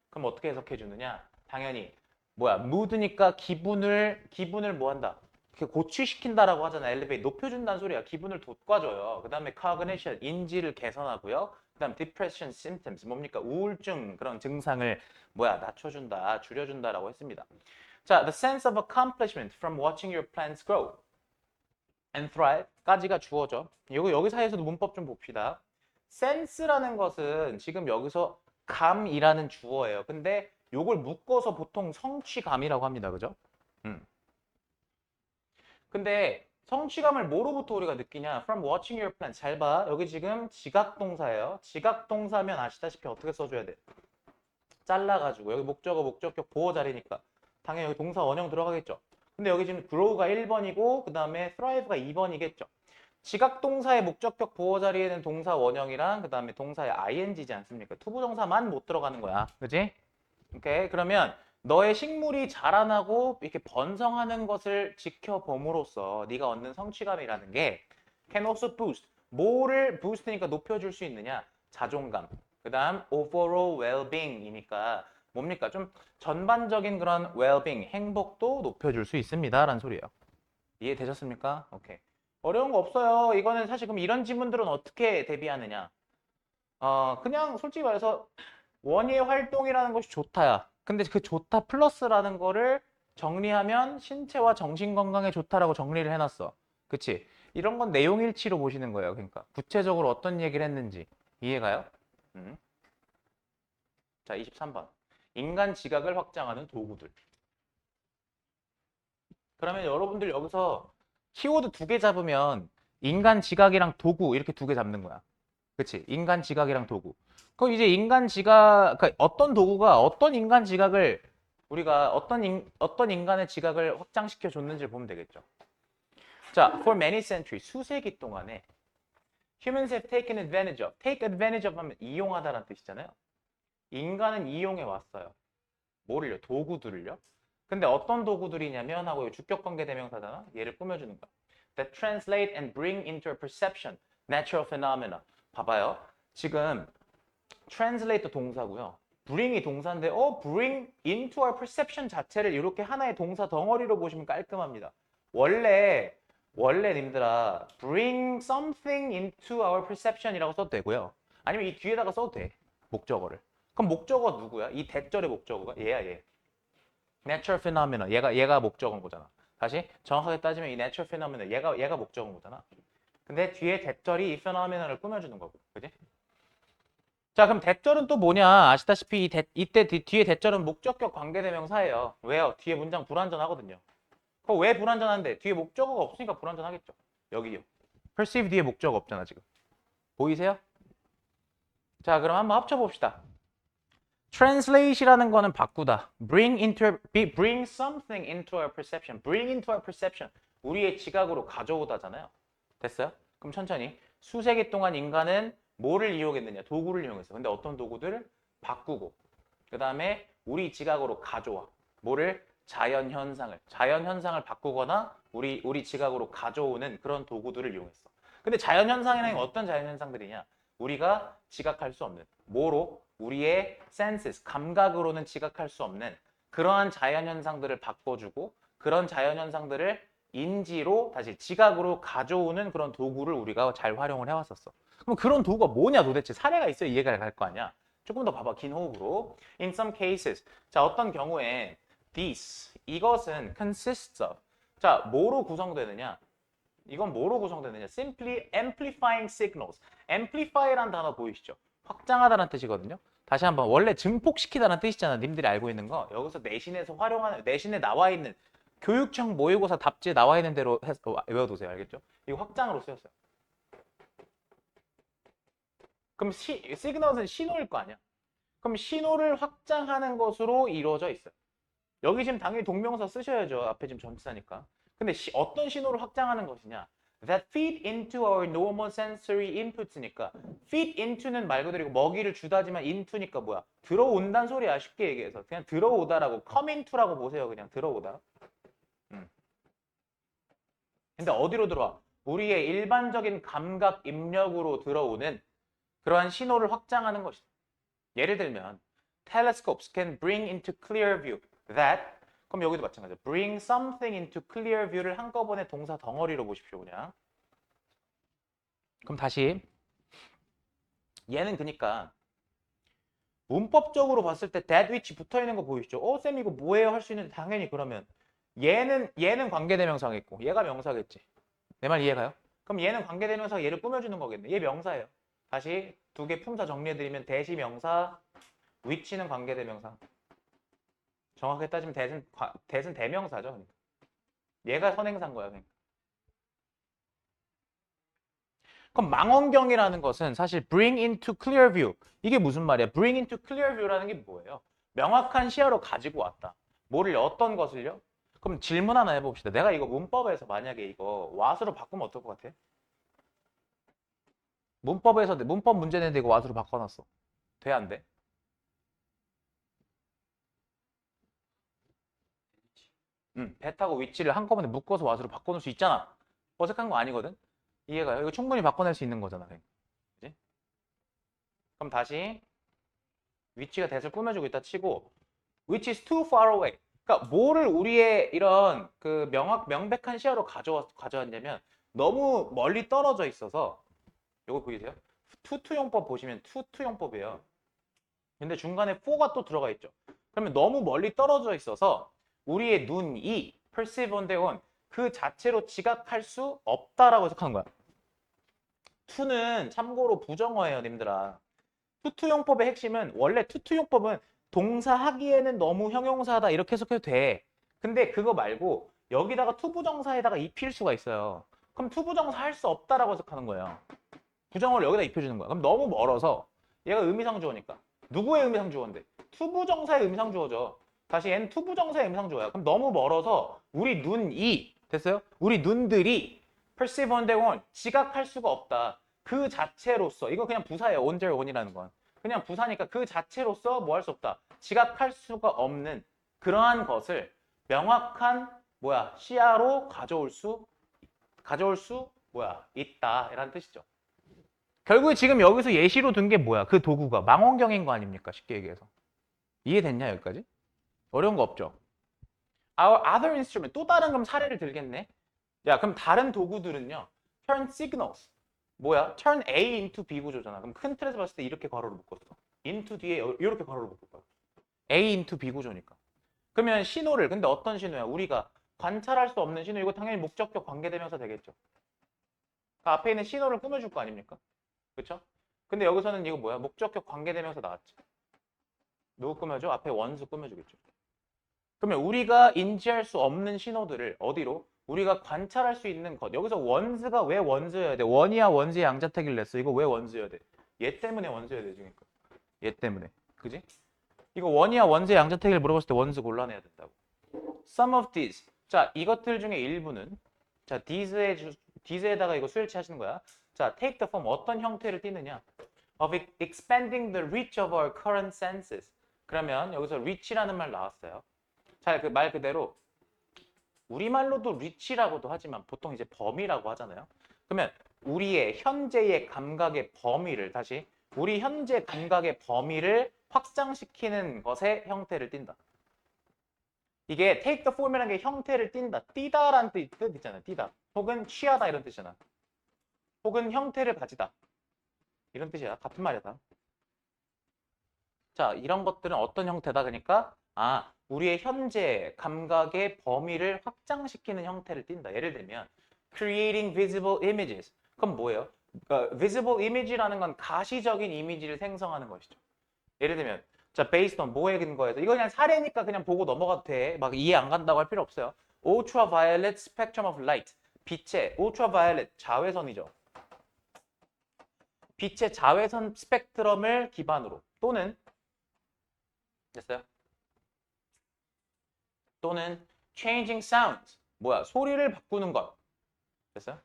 Speaker 1: 그럼 어떻게 해석해 주느냐? 당연히 뭐야? mood니까 기분을 뭐 한다? 고취시킨다라고 하잖아. elevate 높여준다는 소리야. 기분을 돋궈줘요. 그 다음에 cognition 인지를 개선하고요. 그 다음 depression symptoms 뭡니까? 우울증 그런 증상을 뭐야? 낮춰준다, 줄여준다라고 했습니다. 자, the sense of accomplishment from watching your plants grow and thrive까지가 주어져. 여기 사이에서도 문법 좀 봅시다. sense라는 것은 지금 여기서 감이라는 주어예요. 근데 요걸 묶어서 보통 성취감이라고 합니다. 그죠? 근데 성취감을 뭐로부터 우리가 느끼냐? From watching your plants. 잘 봐. 여기 지금 지각동사예요. 지각동사면 아시다시피 어떻게 써줘야 돼? 잘라가지고 여기 목적어, 목적격, 보어 자리니까 당연히 여기 동사 원형 들어가겠죠. 근데 여기 지금 grow가 1번이고 그 다음에 thrive가 2번이겠죠. 지각동사의 목적격 보어 자리에는 동사 원형이랑 그 다음에 동사의 ing지 않습니까? 투부정사만 못 들어가는 거야. 그지? 오케이. 그러면 너의 식물이 자라나고 이렇게 번성하는 것을 지켜봄으로써 네가 얻는 성취감이라는 게 can also boost. 뭐를 boost니까 높여줄 수 있느냐? 자존감. 그 다음 overall well-being이니까 뭡니까? 좀 전반적인 그런 well-being, 행복도 높여줄 수 있습니다. 라는 소리예요. 이해되셨습니까? 오케이. 어려운 거 없어요. 이거는 사실 그럼 이런 지문들은 어떻게 대비하느냐? 그냥 솔직히 말해서 원예 활동이라는 것이 좋다야. 근데 그 좋다 플러스라는 거를 정리하면 신체와 정신 건강에 좋다라고 정리를 해놨어. 그치? 이런 건 내용일치로 보시는 거예요. 그러니까 구체적으로 어떤 얘기를 했는지 이해가요? 자, 23번. 인간 지각을 확장하는 도구들. 그러면 여러분들 여기서 키워드 2개 잡으면 인간 지각이랑 도구 이렇게 2개 잡는 거야. 그치? 인간 지각이랑 도구. 그럼 이제 인간 지각, 그러니까 어떤 도구가 어떤 인간 지각을 우리가 어떤 인간의 지각을 확장시켜 줬는지 보면 되겠죠. 자, for many centuries, 수세기 동안에 humans have taken advantage of. take advantage of 하면 이용하다라는 뜻이잖아요. 인간은 이용해 왔어요. 뭐를요? 도구들을요. 근데 어떤 도구들이냐면 하고 주격관계 대명사잖아. 얘를 꾸며주는 거야. That translate and bring into a perception natural phenomena. 봐봐요. 지금 translate 동사고요. bring이 동사인데 bring into our perception 자체를 이렇게 하나의 동사 덩어리로 보시면 깔끔합니다. 원래 님들아 bring something into our perception이라고 써도 되고요. 아니면 이 뒤에다가 써도 돼. 목적어를. 그럼 목적어 누구야? 이 대절의 목적어가 얘야 얘. natural phenomena. 얘가 목적어인 거잖아. 다시 정확하게 따지면 이 natural phenomena 얘가 목적어인 거잖아. 근데 뒤에 대절이 이 phenomena를 꾸며주는 거고. 그지? 자, 그럼 대절은 또 뭐냐? 아시다시피 이때 뒤에 대절은 목적격 관계대명사예요. 왜요? 뒤에 문장 불완전하거든요. 그럼 왜 불완전한데? 뒤에 목적어가 없으니까 불완전하겠죠. 여기요. perceive 뒤에 목적어 없잖아, 지금. 보이세요? 자, 그럼 한번 합쳐봅시다. translate이라는 거는 바꾸다. bring something into our perception. bring into our perception. 우리의 지각으로 가져오다잖아요. 됐어요? 그럼 천천히. 수세기 동안 인간은 뭐를 이용했느냐? 도구를 이용했어. 근데 어떤 도구들을 바꾸고 그 다음에 우리 지각으로 가져와. 뭐를? 자연현상을 바꾸거나 우리 지각으로 가져오는 그런 도구들을 이용했어. 근데 자연현상이라는 건 어떤 자연현상들이냐? 우리가 지각할 수 없는 뭐로? 우리의 senses, 감각으로는 지각할 수 없는 그러한 자연현상들을 바꿔주고 그런 자연현상들을 인지로 다시 지각으로 가져오는 그런 도구를 우리가 잘 활용을 해왔었어. 그럼 그런 도구가 뭐냐 도대체 사례가 있어야 이해가 갈 거 아니야. 조금 더 봐봐. 긴 호흡으로. In some cases. 자, 어떤 경우에 these 이것은 consists of 자 뭐로 구성되느냐 이건 뭐로 구성되느냐 simply amplifying signals amplify라는 단어 보이시죠? 확장하다는 뜻이거든요. 다시 한번 원래 증폭시키다는 뜻이잖아. 님들이 알고 있는 거 여기서 내신에서 활용하는 내신에 나와 있는 교육청 모의고사 답지에 나와 있는 대로 외워두세요. 알겠죠? 이거 확장으로 쓰였어요. 그럼 시그널은 신호일 거 아니야? 그럼 신호를 확장하는 것으로 이루어져 있어요. 여기 지금 당연히 동명사 쓰셔야죠. 앞에 지금 전치사니까. 근데 어떤 신호를 확장하는 것이냐? That feed into our normal sensory inputs니까 feed into는 말 그대로 먹이를 주다지만 into니까 뭐야? 들어온다는 소리야. 쉽게 얘기해서. 그냥 들어오다라고 come into라고 보세요. 그냥 들어오다. 근데 어디로 들어와? 우리의 일반적인 감각 입력으로 들어오는 그러한 신호를 확장하는 것이다. 예를 들면 telescopes can bring into clear view that 그럼 여기도 마찬가지야. bring something into clear view를 한꺼번에 동사 덩어리로 보십시오. 그냥. 그럼 다시 얘는 그러니까 문법적으로 봤을 때 that which 붙어 있는 거 보이시죠? 쌤 이거 뭐예요? 할 수 있는데 당연히 그러면 얘는 관계대명사겠고 얘가 명사겠지. 내 말 이해가요? 그럼 얘는 관계대명사가 얘를 꾸며주는 거겠네. 얘 명사예요. 다시 두 개 품사 정리해드리면 대시 명사, which는 관계대명사. 정확하게 따지면 대신 대명사죠. 그러니까. 얘가 선행사인 거야. 그러니까. 그럼 망원경이라는 것은 사실 bring into clear view. 이게 무슨 말이야? bring into clear view라는 게 뭐예요? 명확한 시야로 가지고 왔다. 뭐를 어떤 것을요? 그럼 질문 하나 해봅시다. 내가 이거 문법에서 만약에 이거 what으로 바꾸면 어떨 것 같아? 문법에서 문법 문제 내는데 이거 what으로 바꿔놨어. 돼 안 돼? 배타고 위치를 한꺼번에 묶어서 what으로 바꿔놓을 수 있잖아. 어색한 거 아니거든? 이해가요? 이거 충분히 바꿔낼 수 있는 거잖아. 그치? 그럼 다시 위치가 대을 꾸며주고 있다 치고 which is too far away. 그러니까 뭐를 우리의 이런 그 명백한 시야로 가져왔냐면 너무 멀리 떨어져 있어서 이거 보이세요? 투투용법 보시면 투투용법이에요. 근데 중간에 for가 또 들어가 있죠. 그러면 너무 멀리 떨어져 있어서 우리의 눈이 perceive on their own 그 자체로 지각할 수 없다라고 해석하는 거야. to는 참고로 부정어예요, 님들아. 투투용법의 핵심은 원래 투투용법은 동사 하기에는 너무 형용사다 이렇게 해석해도 돼. 근데 그거 말고 여기다가 투부정사에다가 입힐 수가 있어요. 그럼 투부정사 할 수 없다라고 해석하는 거예요. 부정어를 여기다 입혀주는 거야. 그럼 너무 멀어서 얘가 의미상주어니까. 누구의 의미상주어인데? 투부정사의 의미상주어죠. 다시 얘는 투부정사의 의미상주어야. 그럼 너무 멀어서 우리 눈이 됐어요? 우리 눈들이 perceive on their own 지각할 수가 없다. 그 자체로서 이거 그냥 부사예요. on their own이라는 건. 그냥 부사니까 그 자체로서 뭐 할 수 없다. 지각할 수가 없는 그러한 것을 명확한 시야로 가져올 수 있다. 이라는 뜻이죠. 결국에 지금 여기서 예시로 든 게 뭐야? 그 도구가 망원경인 거 아닙니까? 쉽게 얘기해서. 이해됐냐 여기까지? 어려운 거 없죠? Our other instrument 또 다른 그럼 사례를 들겠네. 야 그럼 다른 도구들은요. Turn signals 뭐야? Turn A into B 구조잖아. 그럼 큰 틀에서 봤을 때 이렇게 괄호를 묶었어. into 뒤에 이렇게 괄호를 묶을 거야. A into B 구조니까. 그러면 신호를 근데 어떤 신호야? 우리가 관찰할 수 없는 신호 이거 당연히 목적격 관계대명사 되겠죠. 그 앞에 있는 신호를 꾸며줄 거 아닙니까? 그렇죠? 근데 여기서는 이거 뭐야? 목적격 관계대명사 나왔지. 누구 꾸며줘? 앞에 원수 꾸며주겠죠. 그러면 우리가 인지할 수 없는 신호들을 어디로? 우리가 관찰할 수 있는 것. 여기서 원수가 왜 원수여야 돼? 원이야 원수의 양자택일 냈어. 이거 왜 원수여야 돼? 얘 때문에 원수여야 돼. 그러니까. 얘 때문에. 그지? 이거 원이야 원수의 양자택일 물어봤을 때 원수 골라내야 된다고. Some of these. 자, 이것들 중에 일부는 자, these에다가 이거 수일치 하시는 거야. 자, take the form 어떤 형태를 띠느냐? Of expanding the reach of our current senses. 그러면 여기서 reach라는 말 나왔어요. 자, 그 말 그대로 우리말로도 reach라고도 하지만 보통 이제 범위라고 하잖아요. 그러면 우리의 현재의 감각의 범위를 다시 우리 현재 감각의 범위를 확장시키는 것의 형태를 띈다. 이게 take the form이라는 게 형태를 띈다. 띠다라는 뜻 있잖아요. 띠다. 혹은 취하다 이런 뜻이잖아. 혹은 형태를 가지다. 이런 뜻이야. 같은 말이야. 자, 이런 것들은 어떤 형태다? 그러니까 우리의 현재 감각의 범위를 확장시키는 형태를 띈다. 예를 들면 creating visible images. 그럼 뭐예요? visible image라는 건 가시적인 이미지를 생성하는 것이죠. 예를 들면 자, based on 뭐에 근거해서 이거 그냥 사례니까 그냥 보고 넘어가도 돼. 막 이해 안 간다고 할 필요 없어요. ultraviolet spectrum of light. 빛의 ultraviolet 자외선이죠. 빛의 자외선 스펙트럼을 기반으로 또는 됐어요? 또는 changing sounds. 뭐야? 소리를 바꾸는 것. 됐어요?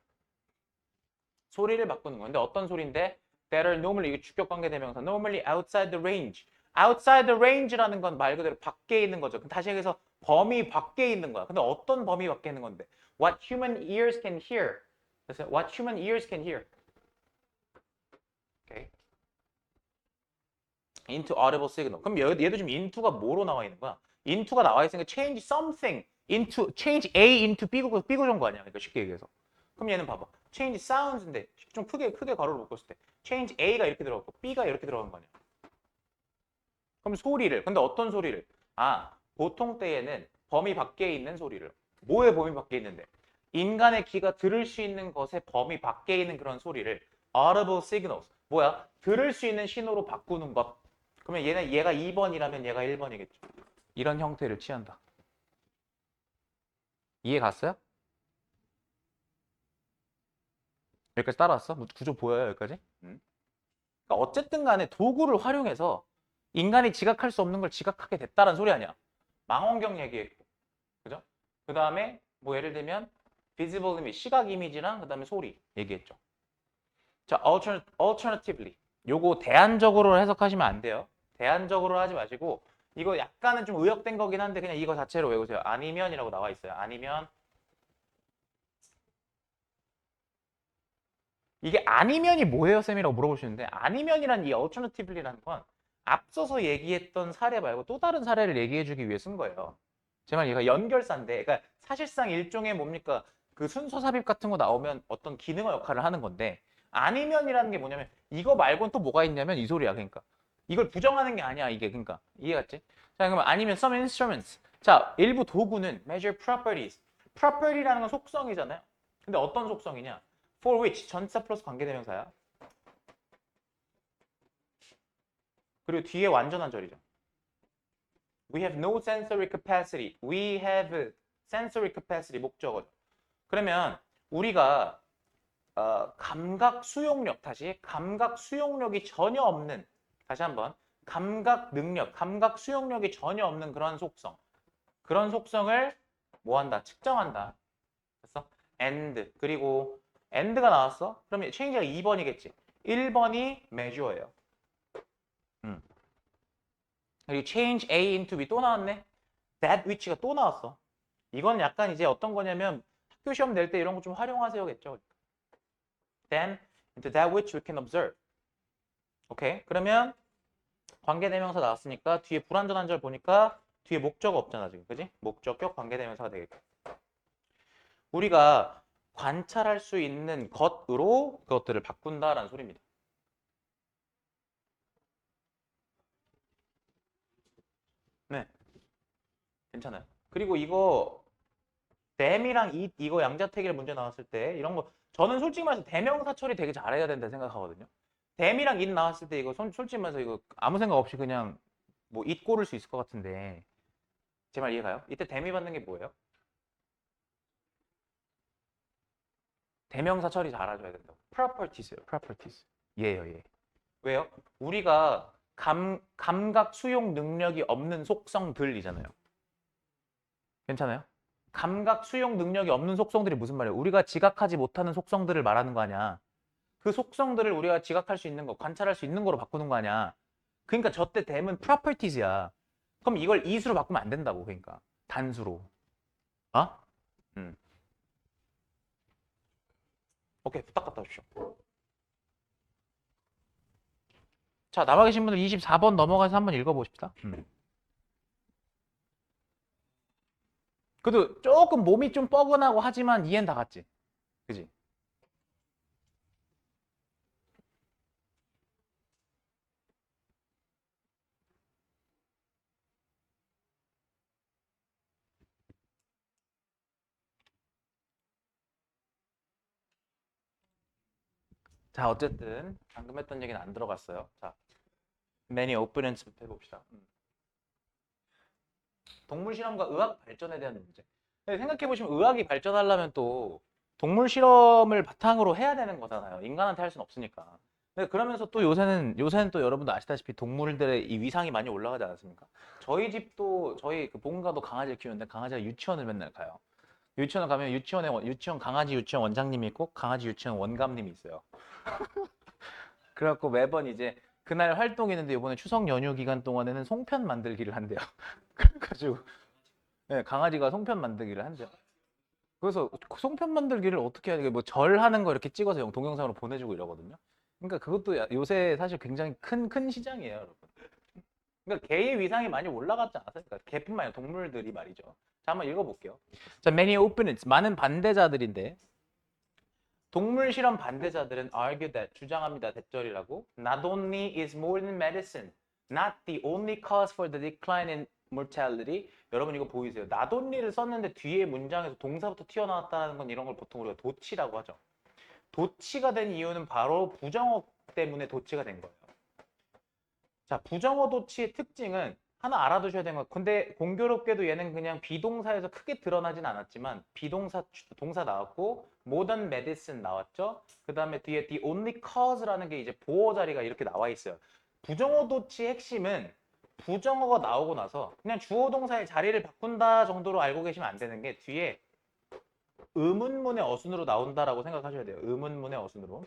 Speaker 1: 소리를 바꾸는 건데 어떤 소리인데 that are normally 이게 주격 관계 대명사 normally outside the range. outside the range라는 건 말 그대로 밖에 있는 거죠. 다시 얘기해서 범위 밖에 있는 거야. 근데 어떤 범위 밖에 있는 건데? What human ears can hear. 그래서 what human ears can hear. Okay. into audible signal. 그럼 얘도 지금 into가 뭐로 나와 있는 거야? into가 나와 있으니까 change something into change A into B고 준 거 아니야? 그러니까 쉽게 얘기해서. 그럼 얘는 봐봐. change sounds인데 좀 크게 가로를 묶었을 때 change A가 이렇게 들어가고 B가 이렇게 들어간 거 아니야? 그럼 소리를 근데 어떤 소리를? 아 보통 때에는 범위 밖에 있는 소리를 뭐의 범위 밖에 있는데? 인간의 귀가 들을 수 있는 것의 범위 밖에 있는 그런 소리를 audible signals 뭐야? 들을 수 있는 신호로 바꾸는 것. 그러면 얘가 2번이라면 얘가 1번이겠죠. 이런 형태를 취한다. 이해 갔어요? 여기까지 따라왔어? 구조 보여요 여기까지? 그러니까 어쨌든 간에 도구를 활용해서 인간이 지각할 수 없는 걸 지각하게 됐다는 소리 아니야. 망원경 얘기했고. 그죠? 그 다음에 뭐 예를 들면 visible image, 시각 이미지랑 그 다음에 소리 얘기했죠. 자, alternatively. 요거 대안적으로 해석하시면 안 돼요. 대안적으로 하지 마시고 이거 약간은 좀 의역된 거긴 한데 그냥 이거 자체로 외우세요. 아니면이라고 나와 있어요. 아니면 이게 아니면이 뭐예요, 쌤이라고 물어보시는데 아니면이란 이 alternatively라는 건 앞서서 얘기했던 사례 말고 또 다른 사례를 얘기해 주기 위해 쓴 거예요. 제 말 얘가 연결사인데 그러니까 사실상 일종의 뭡니까? 그 순서 삽입 같은 거 나오면 어떤 기능어 역할을 하는 건데 아니면이라는 게 뭐냐면 이거 말고는 또 뭐가 있냐면 이 소리야. 그러니까 이걸 부정하는 게 아니야, 이게. 그러니까 이해갔지? 자, 그러면 아니면 some instruments. 자, 일부 도구는 measure properties. property라는 건 속성이잖아요. 근데 어떤 속성이냐? for which 전치사 플러스 관계대명사야. 그리고 뒤에 완전한 절이죠. We have no sensory capacity. We have sensory capacity 목적어죠. 그러면 우리가 감각 수용력 다시 감각 수용력이 전혀 없는 다시 한번 감각 능력, 감각 수용력이 전혀 없는 그런 속성을 뭐 한다? 측정한다. 됐어? and 그리고 and가 나왔어? 그러면 change가 2번이겠지. 1번이 measure예요. 그리고 change A into B 또 나왔네. that which가 또 나왔어. 이건 약간 이제 어떤 거냐면 학교 시험 낼 때 이런 거 좀 활용하세요겠죠. then into that which we can observe. 오케이. 그러면 관계대명사 나왔으니까 뒤에 불완전한 절 보니까 뒤에 목적어 없잖아 지금. 그지? 목적격 관계대명사가 되겠고. 우리가 관찰할 수 있는 것으로 그것들을 바꾼다라는 소리입니다. 네. 괜찮아요. 그리고 이거 them이랑 it 이거 양자택일 문제 나왔을 때 이런 거 저는 솔직히 말해서 대명사 처리 되게 잘해야 된다 생각하거든요. them이랑 it 나왔을 때 이거 솔직히 말해서 이거 아무 생각 없이 그냥 뭐 it 고를 수 있을 것 같은데 제 말 이해가요? 이때 them이 받는 게 뭐예요? 대명사 처리 잘해줘야 된다고. properties예요. properties. 예요, 예. 왜요? 우리가 감각 수용 능력이 없는 속성들이잖아요. 괜찮아요? 감각 수용 능력이 없는 속성들이 무슨 말이에요? 우리가 지각하지 못하는 속성들을 말하는 거 아니야. 그 속성들을 우리가 지각할 수 있는 거, 관찰할 수 있는 거로 바꾸는 거 아니야. 그러니까 저때 댐은 properties야. 그럼 이걸 이수로 바꾸면 안 된다고. 그러니까 단수로. 어? 음. 오케이, 부탁 갖다 주십시오. 자, 남아 계신 분들 24번 넘어가서 한번 읽어보십시다. 그래도 조금 몸이 좀 뻐근하고 하지만 이해는 다 갔지. 그지? 자, 어쨌든 방금 했던 얘기는 안 들어갔어요. 자, many opponents부터 해봅시다. 동물 실험과 의학 발전에 대한 문제. 생각해 보시면 의학이 발전하려면 또 동물 실험을 바탕으로 해야 되는 거잖아요. 인간한테 할 수는 없으니까. 근데 그러면서 또 요새는 또 여러분도 아시다시피 동물들의 이 위상이 많이 올라가지 않았습니까? 저희 집도 저희 그 본가도 강아지를 키우는데 강아지가 유치원을 맨날 가요. 유치원 가면 유치원 강아지 유치원 원장님이 있고 강아지 유치원 원감님이 있어요. 그래갖고 매번 이제 그날 활동이 있는데 이번에 추석 연휴 기간 동안에는 송편 만들기를 한대요. 그래가지고 네, 강아지가 송편 만들기를 한대요. 그래서 그 송편 만들기를 어떻게 해야 되게 뭐 절하는 거 이렇게 찍어서 동영상으로 보내주고 이러거든요. 그러니까 그것도 요새 사실 굉장히 큰 시장이에요, 여러분. 그러니까 개의 위상이 많이 올라갔지 않았어요? 그러니까 개뿐만 아니라 동물들이 말이죠. 자, 한번 읽어볼게요. 자, many opponents, 많은 반대자들인데 동물 실험 반대자들은 argue that, 주장합니다. 대절이라고. Not only is modern medicine not the only cause for the decline in mortality. 여러분 이거 보이세요? not only를 썼는데 뒤에 문장에서 동사부터 튀어나왔다는 건 이런 걸 보통 우리가 도치라고 하죠. 도치가 된 이유는 바로 부정어 때문에 도치가 된 거예요. 자, 부정어 도치의 특징은 하나 알아두셔야 되는 거. 근데 공교롭게도 얘는 그냥 비동사에서 크게 드러나진 않았지만 동사 나왔고 modern medicine 나왔죠. 그 다음에 뒤에 the only cause라는 게 이제 보어 자리가 이렇게 나와 있어요. 부정어 도치의 핵심은 부정어가 나오고 나서 그냥 주어 동사의 자리를 바꾼다 정도로 알고 계시면 안 되는 게 뒤에 의문문의 어순으로 나온다라고 생각하셔야 돼요. 의문문의 어순으로.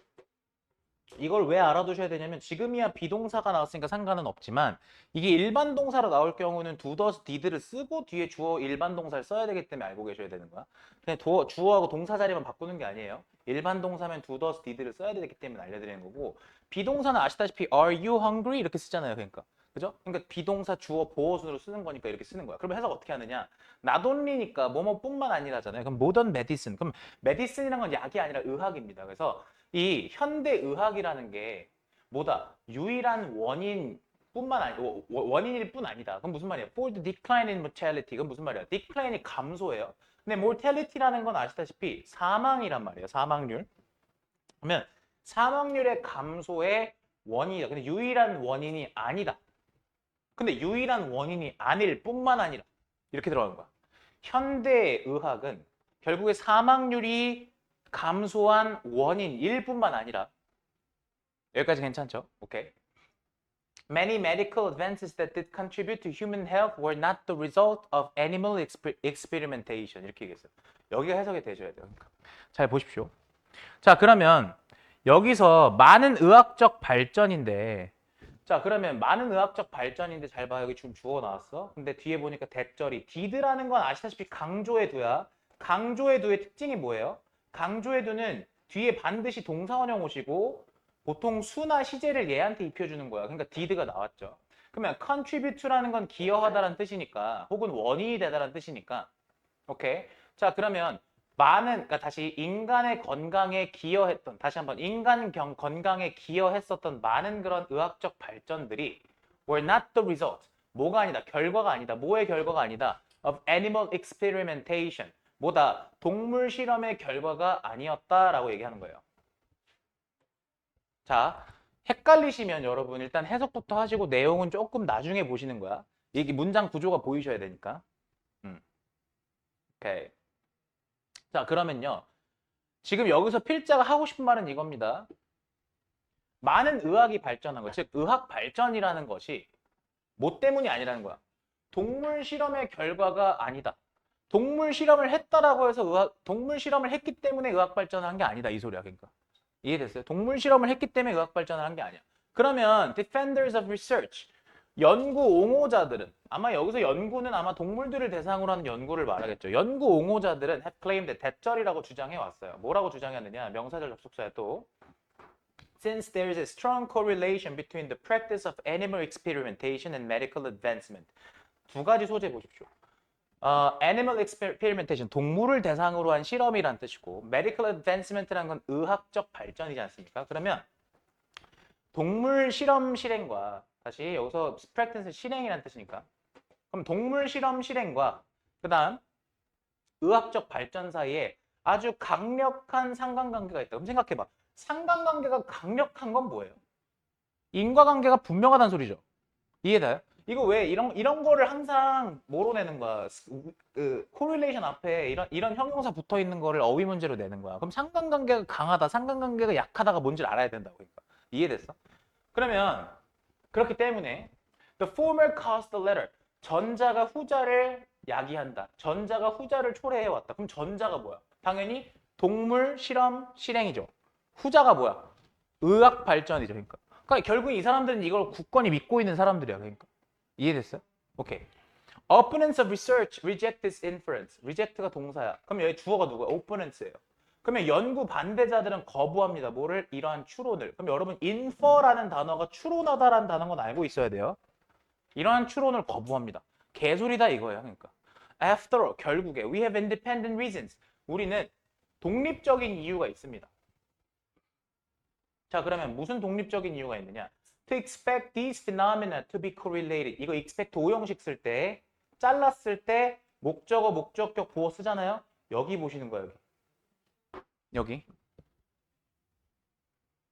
Speaker 1: 이걸 왜 알아두셔야 되냐면 지금이야 비동사가 나왔으니까 상관은 없지만 이게 일반 동사로 나올 경우는 do, does, did를 쓰고 뒤에 주어 일반 동사를 써야 되기 때문에 알고 계셔야 되는 거야. 그냥 주어하고 동사 자리만 바꾸는 게 아니에요. 일반 동사면 do, does, did를 써야 되기 때문에 알려드리는 거고 비동사는 아시다시피 are you hungry 이렇게 쓰잖아요. 그러니까 그죠? 그러니까 비동사 주어 보어순으로 쓰는 거니까 이렇게 쓰는 거야. 그러면 해석 어떻게 하느냐? not only니까 뭐뭐뿐만 아니라잖아요. 그럼 modern medicine. 그럼 medicine이란 건 약이 아니라 의학입니다. 그래서 이 현대 의학이라는 게 뭐다? 유일한 원인일 뿐 아니다. 그럼 무슨 말이야? For the decline in mortality. 그건 무슨 말이야? decline이 감소해요. 근데 mortality라는 건 아시다시피 사망이란 말이에요. 사망률. 그러면 사망률의 감소의 원인이다. 근데 유일한 원인이 아니다. 근데 유일한 원인이 아닐 뿐만 아니라 이렇게 들어가는 거야. 현대 의학은 결국에 사망률이 감소한 원인일 뿐만 아니라 여기까지 괜찮죠? 오케이. Many medical advances that did contribute to human health were not the result of animal experimentation. 이렇게 얘기했어요. 여기가 해석이 되셔야 돼요. 그러니까. 잘 보십시오. 자, 그러면 여기서 많은 의학적 발전인데 자, 그러면 많은 의학적 발전인데 잘 봐. 여기 지금 주어 나왔어. 근데 뒤에 보니까 대절이 did라는 건 아시다시피 강조의 두야. 강조의 두의 특징이 뭐예요? 강조의 두는 뒤에 반드시 동사원형 오시고 보통 수나 시제를 얘한테 입혀주는 거야. 그러니까 did가 나왔죠. 그러면 contribute라는 건 기여하다라는 뜻이니까 혹은 원인이 되다라는 뜻이니까 오케이. 자, 그러면 그러니까 다시 인간의 건강에 기여했던, 다시 한번 건강에 기여했었던 많은 그런 의학적 발전들이 were not the result. 뭐가 아니다. 결과가 아니다. 뭐의 결과가 아니다. of animal experimentation. 뭐다. 동물 실험의 결과가 아니었다라고 얘기하는 거예요. 자, 헷갈리시면 여러분 일단 해석부터 하시고 내용은 조금 나중에 보시는 거야. 이게 문장 구조가 보이셔야 되니까. 오케이. 자, 그러면요. 지금 여기서 필자가 하고 싶은 말은 이겁니다. 많은 의학이 발전한 것, 즉 의학 발전이라는 것이 뭐 때문이 아니라는 거야. 동물 실험의 결과가 아니다. 동물 실험을 했다라고 해서 동물 실험을 했기 때문에 의학 발전을 한 게 아니다. 이 소리야. 그러니까. 이해됐어요? 동물 실험을 했기 때문에 의학 발전을 한 게 아니야. 그러면 defenders of research, 연구 옹호자들은 아마 여기서 연구는 아마 동물들을 대상으로 하는 연구를 말하겠죠. 연구 옹호자들은 have claimed 대절이라고 주장해 왔어요. 뭐라고 주장했느냐? 명사절 접속사에 또 Since there is a strong correlation between the practice of animal experimentation and medical advancement. 두 가지 소재 보십시오. animal experimentation, 동물을 대상으로 한 실험이란 뜻이고 medical advancement라는 건 의학적 발전이지 않습니까? 그러면 동물 실험 실행과 다시 여기서 practice 실행이라는 뜻이니까 그럼 동물 실험 실행과 그 다음 의학적 발전 사이에 아주 강력한 상관관계가 있다. 그럼 생각해봐. 상관관계가 강력한 건 뭐예요? 인과관계가 분명하다는 소리죠. 이해돼요? 이거 왜 이런 거를 항상 뭐로 내는 거야? 그 코릴레이션 앞에 이런 형용사 붙어 있는 거를 어휘 문제로 내는 거야. 그럼 상관관계가 강하다, 상관관계가 약하다가 뭔지를 알아야 된다고. 그러니까. 이해됐어? 그러면 그렇기 때문에 the former caused the latter. 전자가 후자를 야기한다. 전자가 후자를 초래해 왔다. 그럼 전자가 뭐야? 당연히 동물 실험 실행이죠. 후자가 뭐야? 의학 발전이죠. 그러니까 결국 이 사람들은 이걸 굳건히 믿고 있는 사람들이야. 그러니까 이해됐어요? 오케이. Opponents of research reject this inference. reject가 동사야. 그럼 여기 주어가 누구야? opponents예요. 그러면 연구 반대자들은 거부합니다. 뭐를? 이러한 추론을. 그럼 여러분 infer라는 단어가 추론하다라는 단어는 알고 있어야 돼요. 이러한 추론을 거부합니다. 개소리다 이거예요. 그러니까 after all, 결국에 we have independent reasons. 우리는 독립적인 이유가 있습니다. 자, 그러면 무슨 독립적인 이유가 있느냐? To expect these phenomena to be correlated. 이거 expect 오형식 쓸 때, 잘랐을 때 목적어, 목적격, 보어 쓰잖아요. 여기 보시는 거예요. 여기.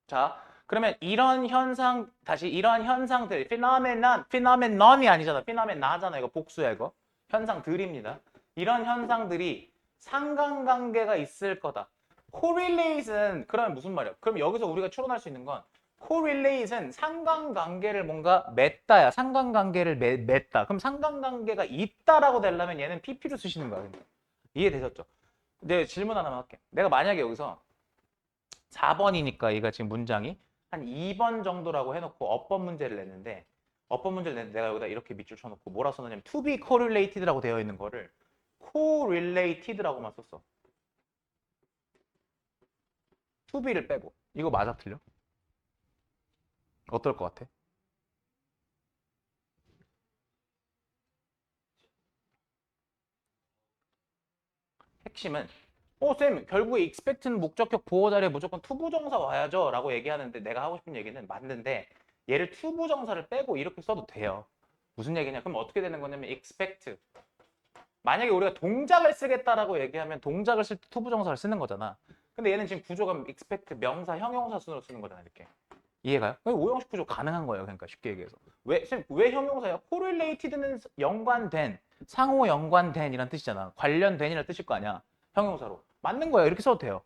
Speaker 1: 자, 그러면 이런 현상, 다시 이런 현상들, phenomenon이 아니잖아. phenomena잖아. 이거 복수야, 이거. 현상들입니다. 이런 현상들이 상관관계가 있을 거다. correlate은 그러면 무슨 말이야? 그럼 여기서 우리가 추론할 수 있는 건 correlate은 상관관계를 뭔가 맺다야. 상관관계를 맺다. 그럼 상관관계가 있다라고 되려면 얘는 PP로 쓰시는 거야. 그러니까. 이해되셨죠? 이제 질문 하나만 할게. 내가 만약에 여기서 4번이니까 얘가 지금 문장이 한 2번 정도라고 해놓고 어법 문제를 냈는데 내가 여기다 이렇게 밑줄 쳐놓고 뭐라 써놨냐면 to be correlated라고 되어 있는 거를 correlated라고만 썼어. to be를 빼고. 이거 맞아 틀려? 어떨 것 같아? 핵심은 쌤 결국에 expect는 목적격 보호 자리에 무조건 투부정사 와야죠 라고 얘기하는데 내가 하고 싶은 얘기는 맞는데 얘를 투부정사를 빼고 이렇게 써도 돼요. 무슨 얘기냐? 그럼 어떻게 되는 거냐면 expect. 만약에 우리가 동작을 쓰겠다라고 얘기하면 동작을 쓸 때 투부정사를 쓰는 거잖아. 근데 얘는 지금 구조가 expect 명사, 형용사 순으로 쓰는 거잖아. 이렇게. 이해가요? 오형식 구조 가능한 거예요. 그러니까 쉽게 얘기해서. 왜 형용사야? correlated는 연관된, 상호 연관된 이란 뜻이잖아. 관련된이란 뜻일 거 아니야. 형용사로. 맞는 거예요. 이렇게 써도 돼요.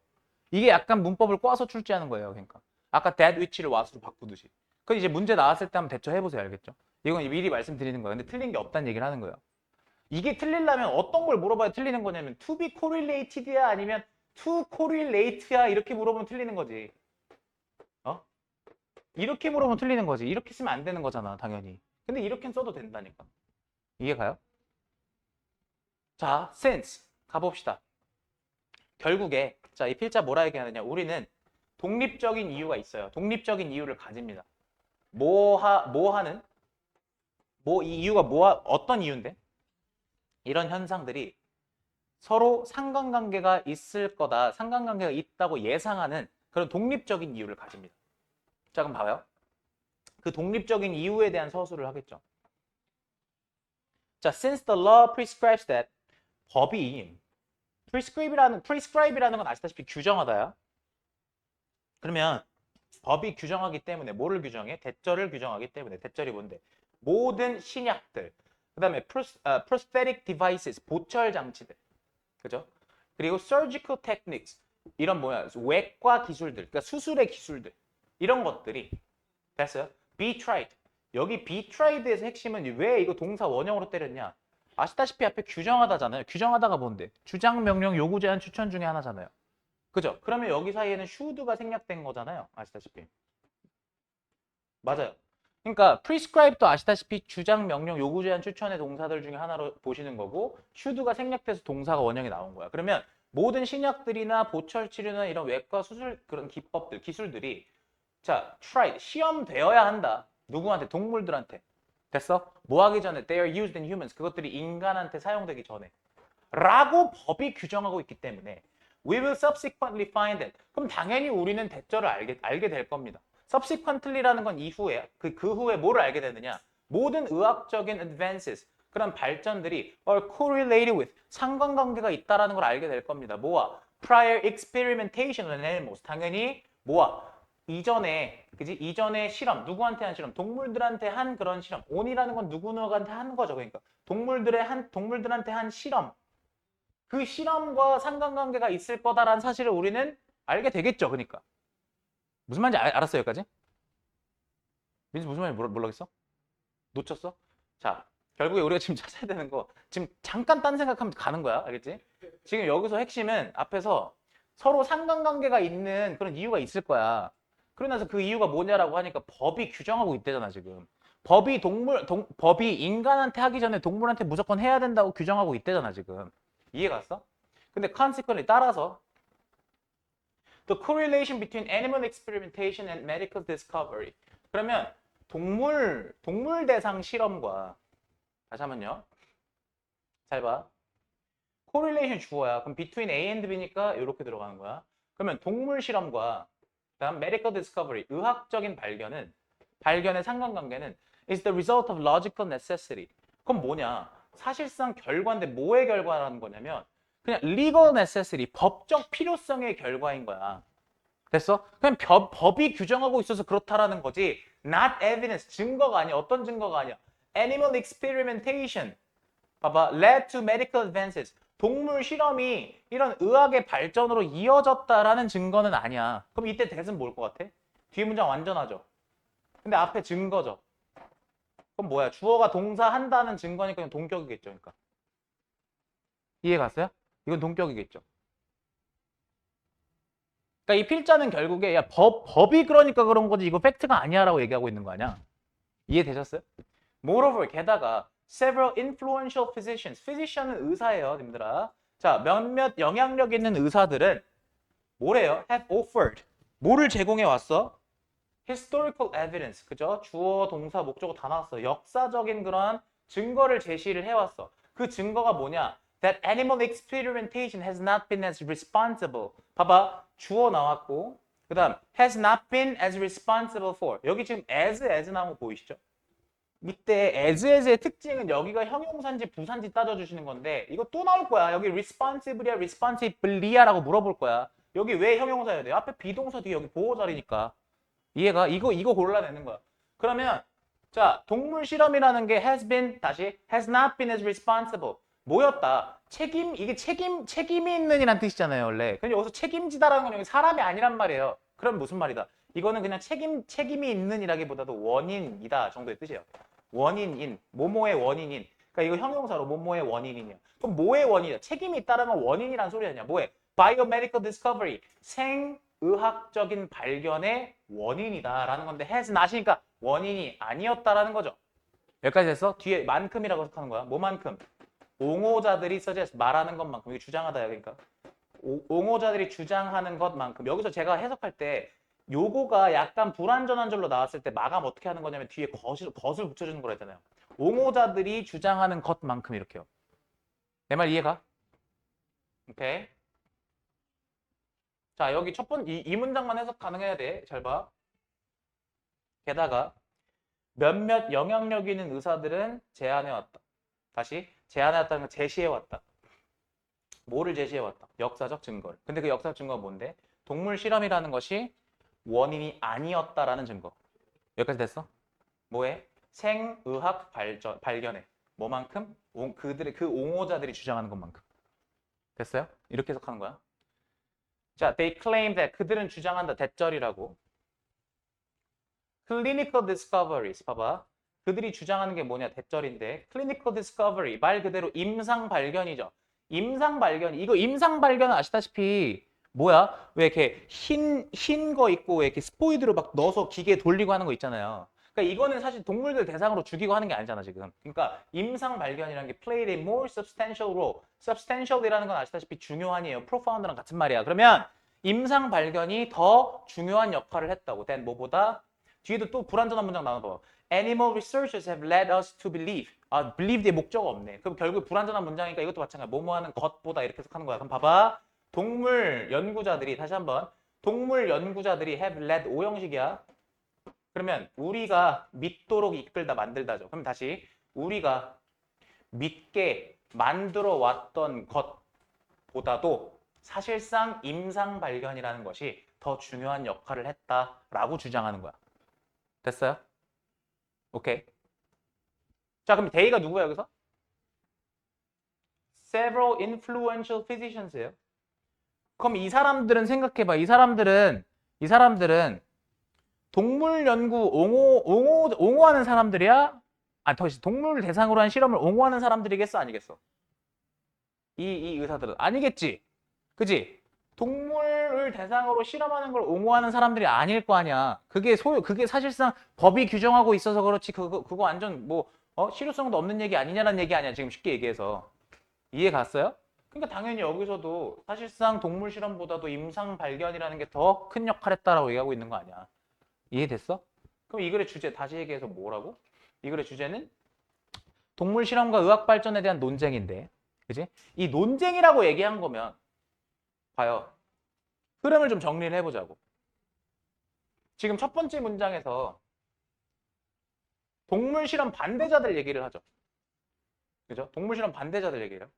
Speaker 1: 이게 약간 문법을 꽈서 출제하는 거예요. 그러니까. 아까 that which를 what으로 바꾸듯이. 그 이제 문제 나왔을 때 한번 대처해보세요. 알겠죠? 이건 미리 말씀드리는 거예요. 근데 틀린 게 없다는 얘기를 하는 거예요. 이게 틀리려면 어떤 걸 물어봐야 틀리는 거냐면 to be correlated야 아니면 to correlate야 이렇게 물어보면 틀리는 거지. 어? 이렇게 물어보면 틀리는 거지. 이렇게 쓰면 안 되는 거잖아, 당연히. 근데 이렇게 써도 된다니까. 이해가요? 자, since 가봅시다. 결국에 자, 이 필자 뭐라 얘기하느냐? 우리는 독립적인 이유가 있어요. 독립적인 이유를 가집니다. 이 이유가 어떤 이유인데? 이런 현상들이 서로 상관관계가 있을 거다. 상관관계가 있다고 예상하는 그런 독립적인 이유를 가집니다. 자, 그럼 봐요. 그 독립적인 이유에 대한 서술을 하겠죠. 자, since the law prescribes that 법이 prescribe이라는 건 아시다시피 규정하다야. 그러면 법이 규정하기 때문에 뭐를 규정해? 대절을 규정하기 때문에. 대절이 뭔데? 모든 신약들, 그 다음에 prosthetic devices, 보철 장치들, 그죠? 그리고 surgical techniques, 이런 외과 기술들, 그러니까 수술의 기술들, 이런 것들이 됐어요? be tried. 여기 be tried에서 핵심은 왜 이거 동사 원형으로 때렸냐? 아시다시피 앞에 규정하다잖아요. 규정하다가 뭔데? 주장, 명령, 요구, 제한, 추천 중에 하나잖아요. 그죠? 그러면 여기 사이에는 should가 생략된 거잖아요. 아시다시피. 맞아요. 그러니까 prescribe도 아시다시피 주장, 명령, 요구, 제한, 추천의 동사들 중에 하나로 보시는 거고 should가 생략돼서 동사가 원형이 나온 거야. 그러면 모든 신약들이나 보철 치료나 이런 외과 수술 그런 기법들, 기술들이 자, tried, 시험되어야 한다. 누구한테? 동물들한테. 됐어? 뭐 하기 전에? They are used in humans. 그것들이 인간한테 사용되기 전에. 라고 법이 규정하고 있기 때문에 We will subsequently find it. 그럼 당연히 우리는 대절을 알게 될 겁니다. subsequently라는 건 이후에, 그 후에 뭐를 알게 되느냐? 모든 의학적인 advances, 그런 발전들이 are correlated with, 상관관계가 있다라는 걸 알게 될 겁니다. 뭐와? prior experimentation on animals. 당연히 뭐야? 이전에 그지? 이전에 실험 누구한테 한 실험? 동물들한테 한 그런 실험. 온이라는 건 누구누구한테 한 거죠. 그러니까 동물들한테 한 실험. 그 실험과 상관관계가 있을 거다라는 사실을 우리는 알게 되겠죠. 그러니까 무슨 말인지 알았어요, 여기까지? 민수 무슨 말인지 모르겠어? 놓쳤어? 자, 결국에 우리가 지금 찾아야 되는 거 지금 잠깐 딴 생각하면 가는 거야. 알겠지? 지금 여기서 핵심은 앞에서 서로 상관관계가 있는 그런 이유가 있을 거야. 그러면서 그 이유가 뭐냐라고 하니까 법이 규정하고 있대잖아, 지금. 법이 인간한테 하기 전에 동물한테 무조건 해야 된다고 규정하고 있대잖아, 지금. 이해 갔어? 근데 consequently 따라서 the correlation between animal experimentation and medical discovery. 그러면 동물 대상 실험과 다시 한번요. 잘 봐. correlation 주어야. 그럼 between A and B니까 이렇게 들어가는 거야. 그러면 동물 실험과 그다음 medical discovery, 의학적인 발견의 상관관계는 is the result of logical necessity. 그럼 뭐냐? 사실상 결과인데 뭐의 결과라는 거냐면 그냥 legal necessity, 법적 필요성의 결과인 거야. 됐어? 그냥 법이 규정하고 있어서 그렇다라는 거지. Not evidence, 증거가 아니야. 어떤 증거가 아니야. Animal experimentation, 봐봐. led to medical advances. 동물 실험이 이런 의학의 발전으로 이어졌다라는 증거는 아니야. 그럼 이때 대은 뭘 것 같아? 뒤에 문장 완전하죠. 근데 앞에 증거죠. 그럼 뭐야? 주어가 동사 한다는 증거니까 그냥 동격이겠죠. 그러니까. 이해 갔어요? 이건 동격이겠죠. 그러니까 이 필자는 결국에 야 법이 그러니까 그런 거지 이거 팩트가 아니야라고 얘기하고 있는 거 아니야. 이해되셨어요? Moreover, 게다가 several influential physician은 의사예요, 님들아. 자, 몇몇 영향력 있는 의사들은 뭐래요? have offered. 뭐를 제공해 왔어? historical evidence. 그죠? 주어, 동사, 목적어 다 나왔어. 역사적인 그런 증거를 제시를 해왔어. 그 증거가 뭐냐? That animal experimentation has not been as responsible. 봐봐. 주어 나왔고 그 다음 has not been as responsible for. 여기 지금 as 나온 거 보이시죠? 이때 as의 특징은 여기가 형용사인지 부사인지 따져주시는 건데 이거 또 나올 거야. 여기 responsible이야, responsibly야라고 물어볼 거야. 여기 왜 형용사여야 돼? 앞에 비동사 뒤에 여기 보호 자리니까. 이해가? 이거 골라내는 거야. 그러면 자, 동물 실험이라는 게 has not been as responsible. 뭐였다? 이게 책임이 있는이란 뜻이잖아요, 원래. 근데 여기서 책임지다라는 건 여기 사람이 아니란 말이에요. 그럼 무슨 말이다? 이거는 그냥 책임이 있는이라기보다도 원인이다 정도의 뜻이에요. 원인인, 뭐뭐의 원인인. 그러니까 이거 형용사로 뭐뭐의 원인이냐. 그럼 뭐의 원인이야? 책임이 있다라는 원인이란 소리 아니야. 뭐에? Biomedical discovery. 생의학적인 발견의 원인이다라는 건데 has not이니까 원인이 아니었다라는 거죠. 여기까지 됐어? 뒤에 만큼이라고 해석하는 거야. 뭐만큼? 옹호자들이 suggest 말하는 것만큼. 이게 주장하다야 그러니까. 옹호자들이 주장하는 것만큼. 여기서 제가 해석할 때 요거가 약간 불완전한 절로 나왔을 때 마감 어떻게 하는 거냐면 뒤에 것을 붙여주는 거라 했잖아요. 옹호자들이 주장하는 것만큼 이렇게요. 내 말 이해가? 오케이. 자, 여기 첫 번째 이 문장만 해석 가능해야 돼. 잘 봐. 게다가 몇몇 영향력 있는 의사들은 제안해왔다. 다시 제안해왔다는 건 제시해왔다. 뭐를 제시해왔다? 역사적 증거를. 근데 그 역사적 증거가 뭔데? 동물 실험이라는 것이 원인이 아니었다라는 증거. 여기까지 됐어? 뭐해? 생의학 발견에 뭐만큼? 그 옹호자들이 주장하는 것만큼. 됐어요? 이렇게 해석하는 거야. 자, they claim that 그들은 주장한다. 대절이라고. clinical discoveries 봐봐. 그들이 주장하는 게 뭐냐? 대절인데 clinical discovery 말 그대로 임상 발견이죠. 임상 발견 이거 임상 발견은 아시다시피 뭐야? 왜 이렇게 흰 거 있고 왜 이렇게 스포이드로 막 넣어서 기계에 돌리고 하는 거 있잖아요. 그러니까 이거는 사실 동물들 대상으로 죽이고 하는 게 아니잖아 지금. 그러니까 임상 발견이라는 게 played a more substantial role. substantial이라는 건 아시다시피 중요한이에요. profound랑 같은 말이야. 그러면 임상 발견이 더 중요한 역할을 했다고. then 뭐보다 뒤에도 또 불완전한 문장 나눠봐. Animal researchers have led us to believe. believe 뒤에 목적어 없네. 그럼 결국 불완전한 문장이니까 이것도 마찬가지야. 뭐뭐 하는 것보다 이렇게 해석하는 거야. 그럼 봐봐. 동물 연구자들이 다시 한번 동물 연구자들이 have led 오형식이야. 그러면 우리가 믿도록 이끌다 만들다죠. 그럼 다시 우리가 믿게 만들어 왔던 것보다도 사실상 임상 발견이라는 것이 더 중요한 역할을 했다라고 주장하는 거야. 됐어요? 오케이. 자, 그럼 they가 누구야 여기서? Several influential physicians예요. 그럼 이 사람들은 생각해봐. 이 사람들은 동물 연구 옹호하는 사람들이야? 아, 더 동물 대상으로 한 실험을 옹호하는 사람들이겠어? 아니겠어? 이 의사들은 아니겠지. 그지? 동물을 대상으로 실험하는 걸 옹호하는 사람들이 아닐 거 아니야. 그게 사실상 법이 규정하고 있어서 그렇지. 그거 완전 뭐, 실효성도 없는 얘기 아니냐라는 얘기 아니야. 지금 쉽게 얘기해서. 이해 갔어요? 그러니까 당연히 여기서도 사실상 동물 실험보다도 임상 발견이라는 게 더 큰 역할을 했다라고 얘기하고 있는 거 아니야. 이해됐어? 그럼 이 글의 주제 다시 얘기해서 뭐라고? 이 글의 주제는 동물 실험과 의학 발전에 대한 논쟁인데, 그지? 이 논쟁이라고 얘기한 거면 봐요. 흐름을 좀 정리를 해보자고. 지금 첫 번째 문장에서 동물 실험 반대자들 얘기를 하죠. 그죠? 동물 실험 반대자들 얘기를.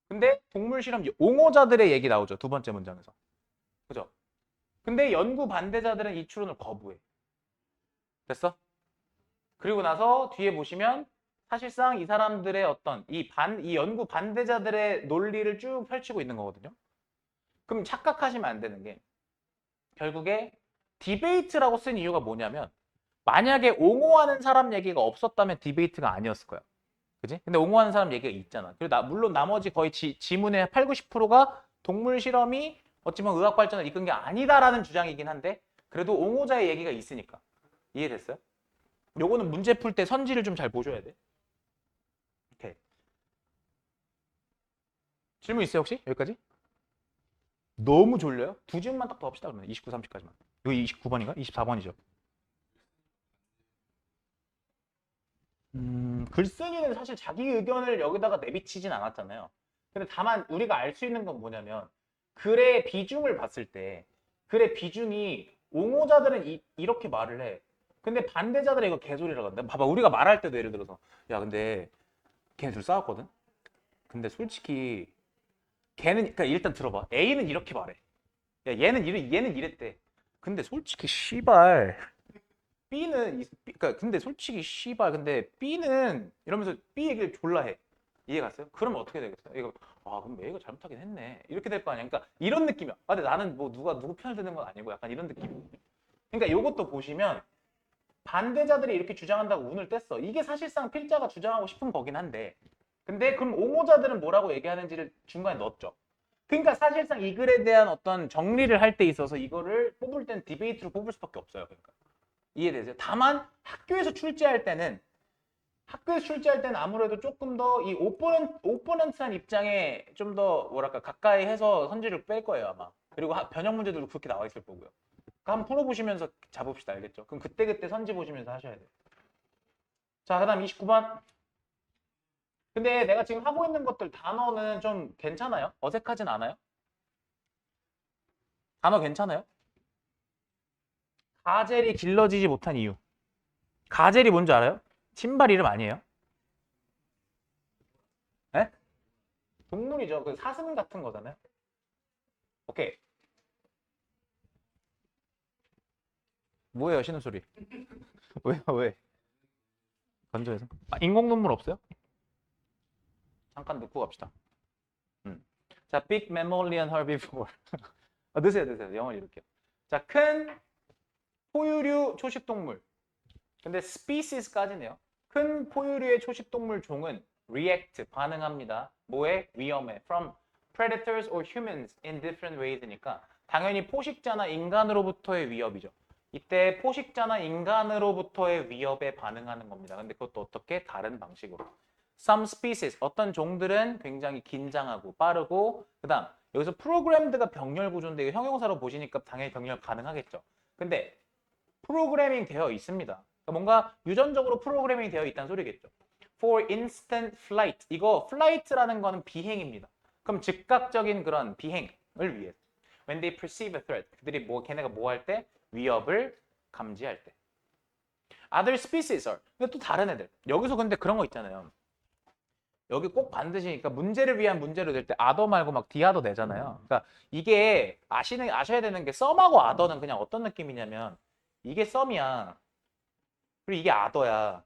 Speaker 1: 근데 동물 실험 옹호자들의 얘기 나오죠. 두 번째 문장에서. 그죠? 근데 연구 반대자들은 이 추론을 거부해. 됐어? 그리고 나서 뒤에 보시면 사실상 이 사람들의 어떤 이 연구 반대자들의 논리를 쭉 펼치고 있는 거거든요. 그럼 착각하시면 안 되는 게 결국에 디베이트라고 쓴 이유가 뭐냐면 만약에 옹호하는 사람 얘기가 없었다면 디베이트가 아니었을 거야. 그지? 근데 옹호하는 사람 얘기가 있잖아. 그리고 물론 나머지 거의 지문의 8, 90%가 동물 실험이 어찌 보면 의학 발전을 이끈 게 아니다라는 주장이긴 한데 그래도 옹호자의 얘기가 있으니까. 이해됐어요? 요거는 문제 풀 때 선지를 좀 잘 보셔야 돼. 오케이. 질문 있어요 혹시? 여기까지? 너무 졸려요? 두 질문만 딱 더 합시다 그러면 29, 30까지만. 이거 29번인가? 24번이죠. 글쓴이는 사실 자기 의견을 여기다가 내비치진 않았잖아요. 근데 다만 우리가 알 수 있는 건 뭐냐면 글의 비중을 봤을 때 글의 비중이 옹호자들은 이렇게 말을 해. 근데 반대자들은 이거 개소리라고 한다. 봐봐 우리가 말할 때도 예를 들어서 야 근데 걔네 둘 싸웠거든? 근데 솔직히 걔는 그러니까 일단 들어봐. A는 이렇게 말해. 야 얘는 이랬대. 근데 솔직히 씨발 B는 그러니까 근데 솔직히 씨발 근데 B는 이러면서 B 얘기를 졸라 해. 이해 갔어요? 그러면 어떻게 되겠어요? 이거 그럼 A가 잘못하긴 했네. 이렇게 될 거 아니야. 그러니까 이런 느낌이야. 근데 나는 뭐 누구 편을 드는 건 아니고 약간 이런 느낌. 그러니까 이것도 보시면 반대자들이 이렇게 주장한다고 운을 뗐어. 이게 사실상 필자가 주장하고 싶은 거긴 한데 근데 그럼 옹호자들은 뭐라고 얘기하는지를 중간에 넣었죠. 그러니까 사실상 이 글에 대한 어떤 정리를 할 때 있어서 이거를 뽑을 땐 디베이트로 뽑을 수밖에 없어요. 그러니까. 이해되세요? 다만 학교에서 출제할 때는 아무래도 조금 더 이 오포넌트한 입장에 좀 더 뭐랄까 가까이 해서 선지를 뺄 거예요 아마. 그리고 변형 문제들도 그렇게 나와 있을 거고요. 그러니까 한번 풀어보시면서 잡읍시다. 알겠죠? 그럼 그때그때 선지 보시면서 하셔야 돼요. 자, 그 다음 29번. 근데 내가 지금 하고 있는 것들 단어는 좀 괜찮아요? 어색하진 않아요? 단어 괜찮아요? 가젤이 길러지지 못한 이유. 가젤이 뭔지 알아요? 신발 이름 아니에요? 네? 동물이죠. 그 사슴 같은 거잖아요. 오케이. 뭐예요, 신음소리? 왜요, 왜? 건조해서? 인공눈물 없어요? 잠깐 넣고 갑시다. 자, big mammalian herbivore. 드세요. 영어로 이렇게요. 자, 큰 포유류 초식동물. 근데 species까지네요. 큰 포유류의 초식동물 종은 react, 반응합니다. 뭐에? 위험에. From predators or humans in different ways니까 당연히 포식자나 인간으로부터의 위협이죠. 이때 포식자나 인간으로부터의 위협에 반응하는 겁니다. 근데 그것도 어떻게? 다른 방식으로. Some species, 어떤 종들은 굉장히 긴장하고 빠르고 그 다음 여기서 programmed가 병렬 구조인데 이거 형용사로 보시니까 당연히 병렬 가능하겠죠. 근데 프로그래밍 되어 있습니다. 그러니까 뭔가 유전적으로 프로그래밍 되어 있다는 소리겠죠. For instant flight. 이거 flight라는 거는 비행입니다. 그럼 즉각적인 그런 비행을 위해. When they perceive a threat. 걔네가 뭐 할 때? 위협을 감지할 때. Other species are. 근데 또 다른 애들. 여기서 근데 그런 거 있잖아요. 여기 꼭 반드시 그러니까 문제를 위한 문제로 될 때 아더 말고 막 디아더 내잖아요. 그러니까 이게 아셔야 되는 게 썸하고 아더는 그냥 어떤 느낌이냐면 이게 썸이야. 그리고 이게 아더야.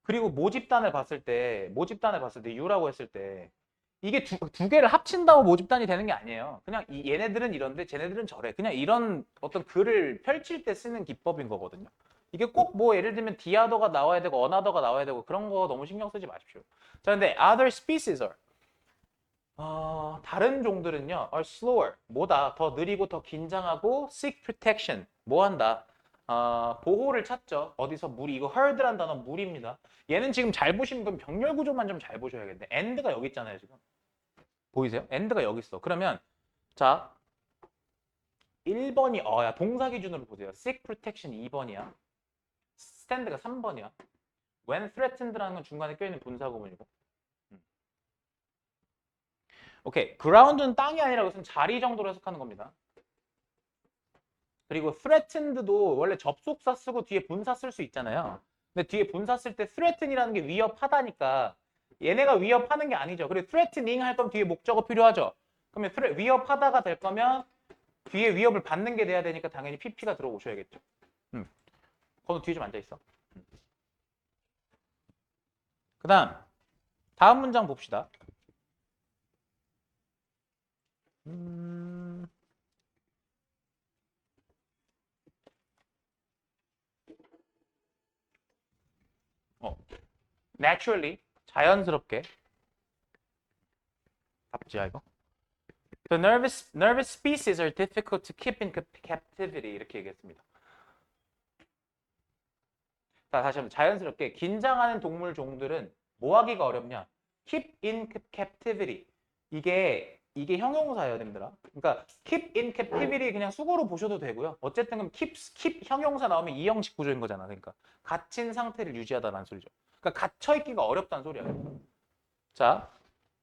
Speaker 1: 그리고 모집단을 봤을 때 U라고 했을 때 이게 두 개를 합친다고 모집단이 되는 게 아니에요. 그냥 얘네들은 이런데 쟤네들은 저래. 그냥 이런 어떤 글을 펼칠 때 쓰는 기법인 거거든요. 이게 꼭 뭐 예를 들면 디아더가 나와야 되고 어나더가 나와야 되고 그런 거 너무 신경 쓰지 마십시오. 자, 근데 other species are 다른 종들은요 are slower 뭐다 더 느리고 더 긴장하고 seek protection 뭐 한다 보호를 찾죠. 어디서 물이 이거 herd란 단어 물입니다. 얘는 지금 잘 보시면 그럼 병렬 구조만 좀 잘 보셔야겠네. end가 여기 있잖아요 지금. 보이세요? end가 여기 있어. 그러면 자 1번이 야 동사 기준으로 보세요. seek protection 2번이야. stand가 3번이야. when threatened라는 건 중간에 껴있는 분사 구문이고. 오케이. ground는 땅이 아니라 이것은 자리 정도로 해석하는 겁니다. 그리고 threatened도 원래 접속사 쓰고 뒤에 분사 쓸 수 있잖아요. 근데 뒤에 분사 쓸 때 threaten이라는 게 위협하다니까 얘네가 위협하는 게 아니죠. 그리고 threatening 할 거면 뒤에 목적어 필요하죠. 그러면 위협하다가 될 거면 뒤에 위협을 받는 게 돼야 되니까 당연히 pp가 들어오셔야겠죠. 건우 뒤에 좀 앉아있어. 그 다음 문장 봅시다. naturally 자연스럽게 답지야 이거. The nervous species are difficult to keep in captivity 이렇게 얘기했습니다. 자, 다시 한번 자연스럽게 긴장하는 동물 종들은 뭐 하기가 어렵냐? keep in captivity 이게 형용사예요, 님들아. 그러니까 keep in captivity 그냥 수고로 보셔도 되고요. 어쨌든 그럼 keep 형용사 나오면 이형식 구조인 거잖아. 그러니까 갇힌 상태를 유지하다라는 소리죠. 그러니까 갇혀 있기가 어렵다는 소리야. 자,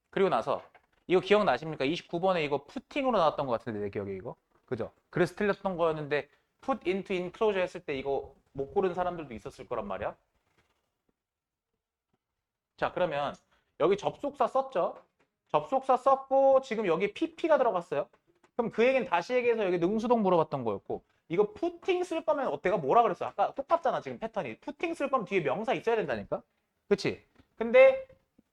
Speaker 1: 그리고 나서 이거 기억나십니까? 29번에 이거 푸팅으로 나왔던 것 같은데 내 기억에 이거. 그죠? 그래서 틀렸던 거였는데 put into enclosure 했을 때 이거 못 고른 사람들도 있었을 거란 말이야. 자, 그러면 여기 접속사 썼죠? 접속사 썼고 지금 여기 pp가 들어갔어요. 그럼 그 얘기는 다시 얘기해서 여기 능수동 물어봤던 거였고 이거 푸팅 쓸 거면 내가 뭐라 그랬어? 아까 똑같잖아 지금 패턴이. 푸팅 쓸 거면 뒤에 명사 있어야 된다니까? 그치? 근데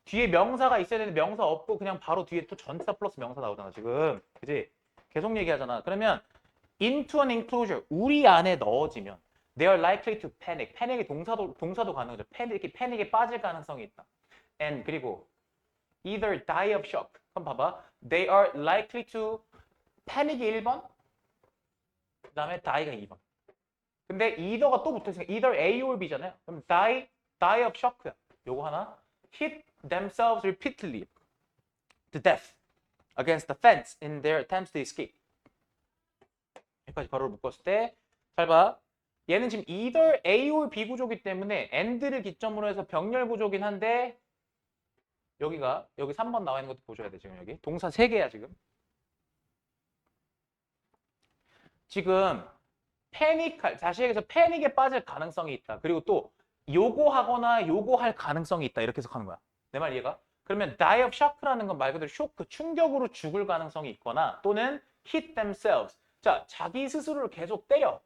Speaker 1: 뒤에 명사가 있어야 되는데 명사 없고 그냥 바로 뒤에 또 전치사 플러스 명사 나오잖아 지금. 그치? 계속 얘기하잖아. 그러면 into an enclosure 우리 안에 넣어지면 they are likely to panic. 패닉이 동사도 가능하죠. 패닉에 빠질 가능성이 있다. and 그리고 either die of shock. 그럼 봐봐. They are likely to panic이 1번 그 다음에 die가 2번. 근데 either가 또 붙어있으니까 either A or B잖아요. 그럼 die of shock야. 요거 하나. hit themselves repeatedly to death against the fence in their attempts to escape. 여기까지 바로 묶었을 때 잘 봐. 얘는 지금 either A or B 구조이기 때문에 and를 기점으로 해서 병렬 구조긴 한데 여기 3번 나와 있는 것도 보셔야 돼. 지금 여기 동사 3개야 지금. 지금 다시 얘기해서 패닉에 빠질 가능성이 있다. 그리고 또 요거하거나 요거할 가능성이 있다. 이렇게 해석하는 거야. 내 말 이해가? 그러면 die of shock라는 건 말 그대로 쇼크, 충격으로 죽을 가능성이 있거나 또는 hit themselves. 자, 자기 스스로를 계속 때려.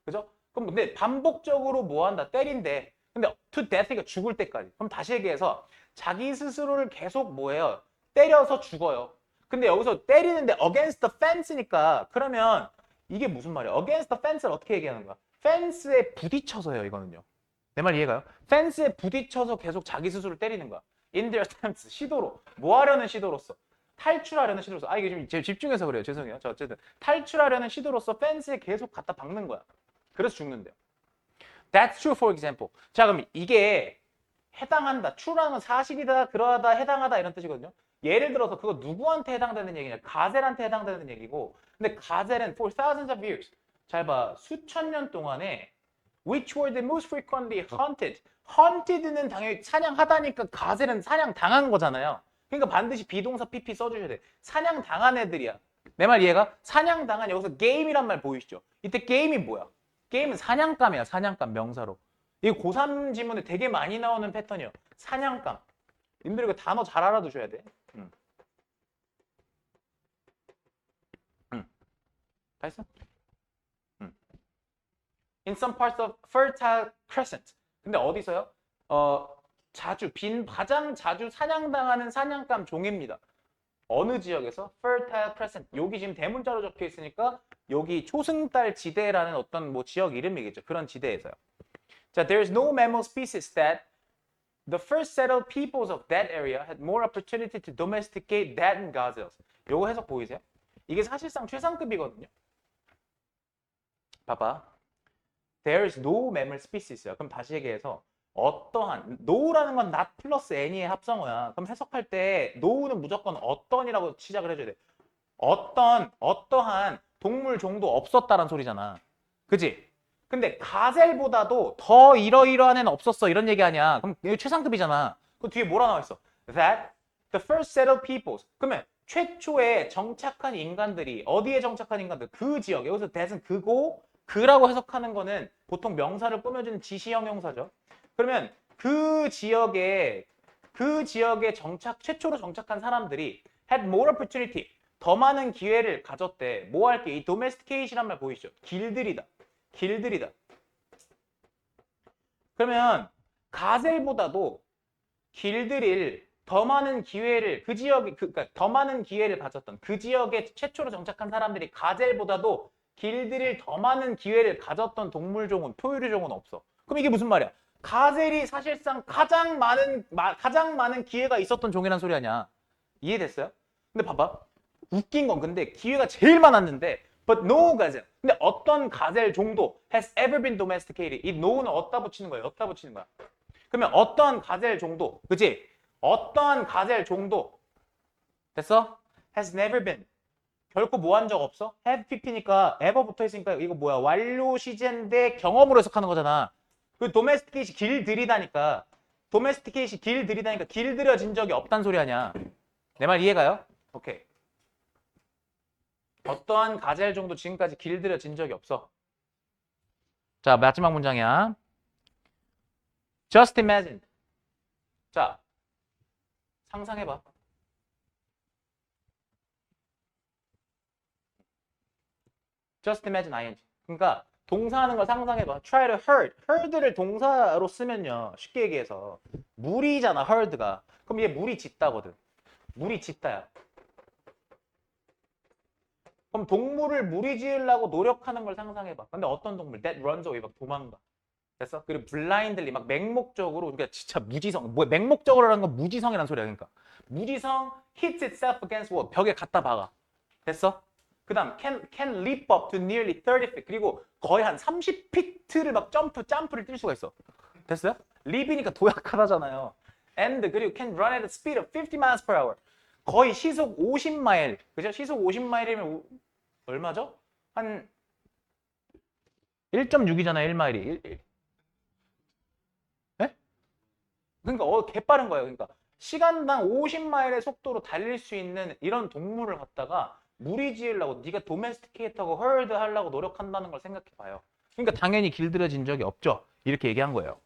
Speaker 1: 그죠? 그럼 근데 반복적으로 뭐 한다? 때린대. 근데 to death가 죽을 때까지. 그럼 다시 얘기해서 자기 스스로를 계속 뭐예요? 때려서 죽어요. 근데 여기서 때리는데 against the fence니까 그러면 이게 무슨 말이야? against the fence를 어떻게 얘기하는 거야? 펜스에 부딪혀서요, 이거는요. 내 말 이해가요? 펜스에 부딪혀서 계속 자기 스스로를 때리는 거야. in their attempts, 시도로. 뭐 하려는 시도로서? 탈출하려는 시도로서. 이게 좀 제가 집중해서 그래요. 죄송해요. 자, 어쨌든 탈출하려는 시도로서 펜스에 계속 갖다 박는 거야. 그래서 죽는데요. That's true, for example. 자, 그럼 이게 해당한다. true라는 건 사실이다, 그러하다, 해당하다 이런 뜻이거든요. 예를 들어서 그거 누구한테 해당되는 얘기냐? 가젤한테 해당되는 얘기고 근데 가젤은 for thousands of years 잘 봐. 수천 년 동안에 which were the most frequently hunted. hunted는 당연히 사냥하다니까 가젤은 사냥 당한 거잖아요. 그러니까 반드시 비동사 pp 써주셔야 돼. 사냥 당한 애들이야. 내 말 이해가? 사냥 당한 여기서 게임이란 말 보이시죠? 이때 게임이 뭐야? 게임은 사냥감이야. 사냥감 명사로. 이게 고3 지문에 되게 많이 나오는 패턴이에요. 사냥감. 님들 이거 단어 잘 알아두셔야 돼. 응. 응. 다 했어? 응. In some parts of Fertile Crescent. 근데 어디서요? 자주 가장 자주 사냥당하는 사냥감 종입니다. 어느 지역에서? Fertile Crescent. 여기 지금 대문자로 적혀 있으니까 여기 초승달 지대라는 어떤 뭐 지역 이름이겠죠. 그런 지대에서요. 자, there's no mammal species that the first settled peoples of that area had more opportunity to domesticate than gazelles. 요거 해석 보이세요? 이게 사실상 최상급이거든요. 봐봐. There's no mammal species야. 그럼 다시 얘기해서 어떠한 no라는 건 not 플러스 any의 합성어야. 그럼 해석할 때 no는 무조건 어떤이라고 시작을 해줘야 돼. 어떠한 동물 종도 없었다란 소리잖아. 그지? 근데 가젤보다도 더 이러이러한 애는 없었어 이런 얘기 아니야. 그럼 이거 최상급이잖아. 그 뒤에 뭐라 나와 있어? That the first settled peoples. 그러면 최초에 정착한 인간들이 어디에 정착한 인간들? 그 지역. 여기서 that은 그고 그라고 해석하는 거는 보통 명사를 꾸며주는 지시형 형사죠. 그러면 그 지역에 최초로 정착한 사람들이 had more opportunity. 더 많은 기회를 가졌대. 뭐 할게? 이 domesticate이란 말 보이시죠? 길들이다. 그러면 가젤보다도 길들일 더 많은 기회를 그러니까 더 많은 기회를 가졌던 그 지역에 최초로 정착한 사람들이 가젤보다도 길들일 더 많은 기회를 가졌던 동물종은 포유류종은 없어. 그럼 이게 무슨 말이야? 가젤이 사실상 가장 많은 기회가 있었던 종이란 소리 아니야. 이해됐어요? 근데 봐봐. 웃긴 건 근데 기회가 제일 많았는데 but no gazelle. 근데 어떤 가젤 종도 has ever been domesticated. 이 no는 어디다 붙이는 거야? 여기다 붙이는 거야. 그러면 어떤 가젤 종도, 그치? 어떠한 가젤 종도 됐어? has never been. 결코 뭐 한 적 없어? have pp니까 ever 붙어 있으니까 이거 뭐야? 완료 시제인데 경험으로 해석하는 거잖아. 그 domesticate이 길들이다니까. 길들여진 적이 없단 소리 아니야. 내 말 이해가요? 오케이. 어떠한 가젤 정도 지금까지 길들여진 적이 없어. 자, 마지막 문장이야. Just imagine. 자, 상상해봐. Just imagine ing. 그러니까 동사하는 걸 상상해봐. Try to herd. herd를 동사로 쓰면요. 쉽게 얘기해서 무리잖아, herd가. 그럼 얘 무리 짓다거든. 무리 짓다야. 그럼 동물을 무리지으려고 노력하는 걸 상상해봐. 근데 어떤 동물? That runs away, 막 도망가. 됐어? 그리고 blindly, 막 맹목적으로, 그러니까 진짜 무지성. 뭐 맹목적으로라는 건 무지성이라는 소리야. 그러니까 무지성 hits itself against wall. 벽에 갖다 박아. 됐어? 그 다음 can leap up to nearly 30 feet. 그리고 거의 한 30피트를 막 점프를 뛸 수가 있어. 됐어요? leap이니까 도약하다잖아요. and 그리고 can run at a speed of 50 miles per hour. 거의 시속 50마일. 그죠? 시속 50마일이면 얼마죠? 한 1.6이잖아요, 1마일이. 네? 그러니까 개빠른 거예요. 그러니까 시간당 50마일의 속도로 달릴 수 있는 이런 동물을 갖다가 무리지으려고 네가 도메스티케이트하고 헐드 하려고 노력한다는 걸 생각해 봐요. 그러니까 당연히 길들여진 적이 없죠. 이렇게 얘기한 거예요.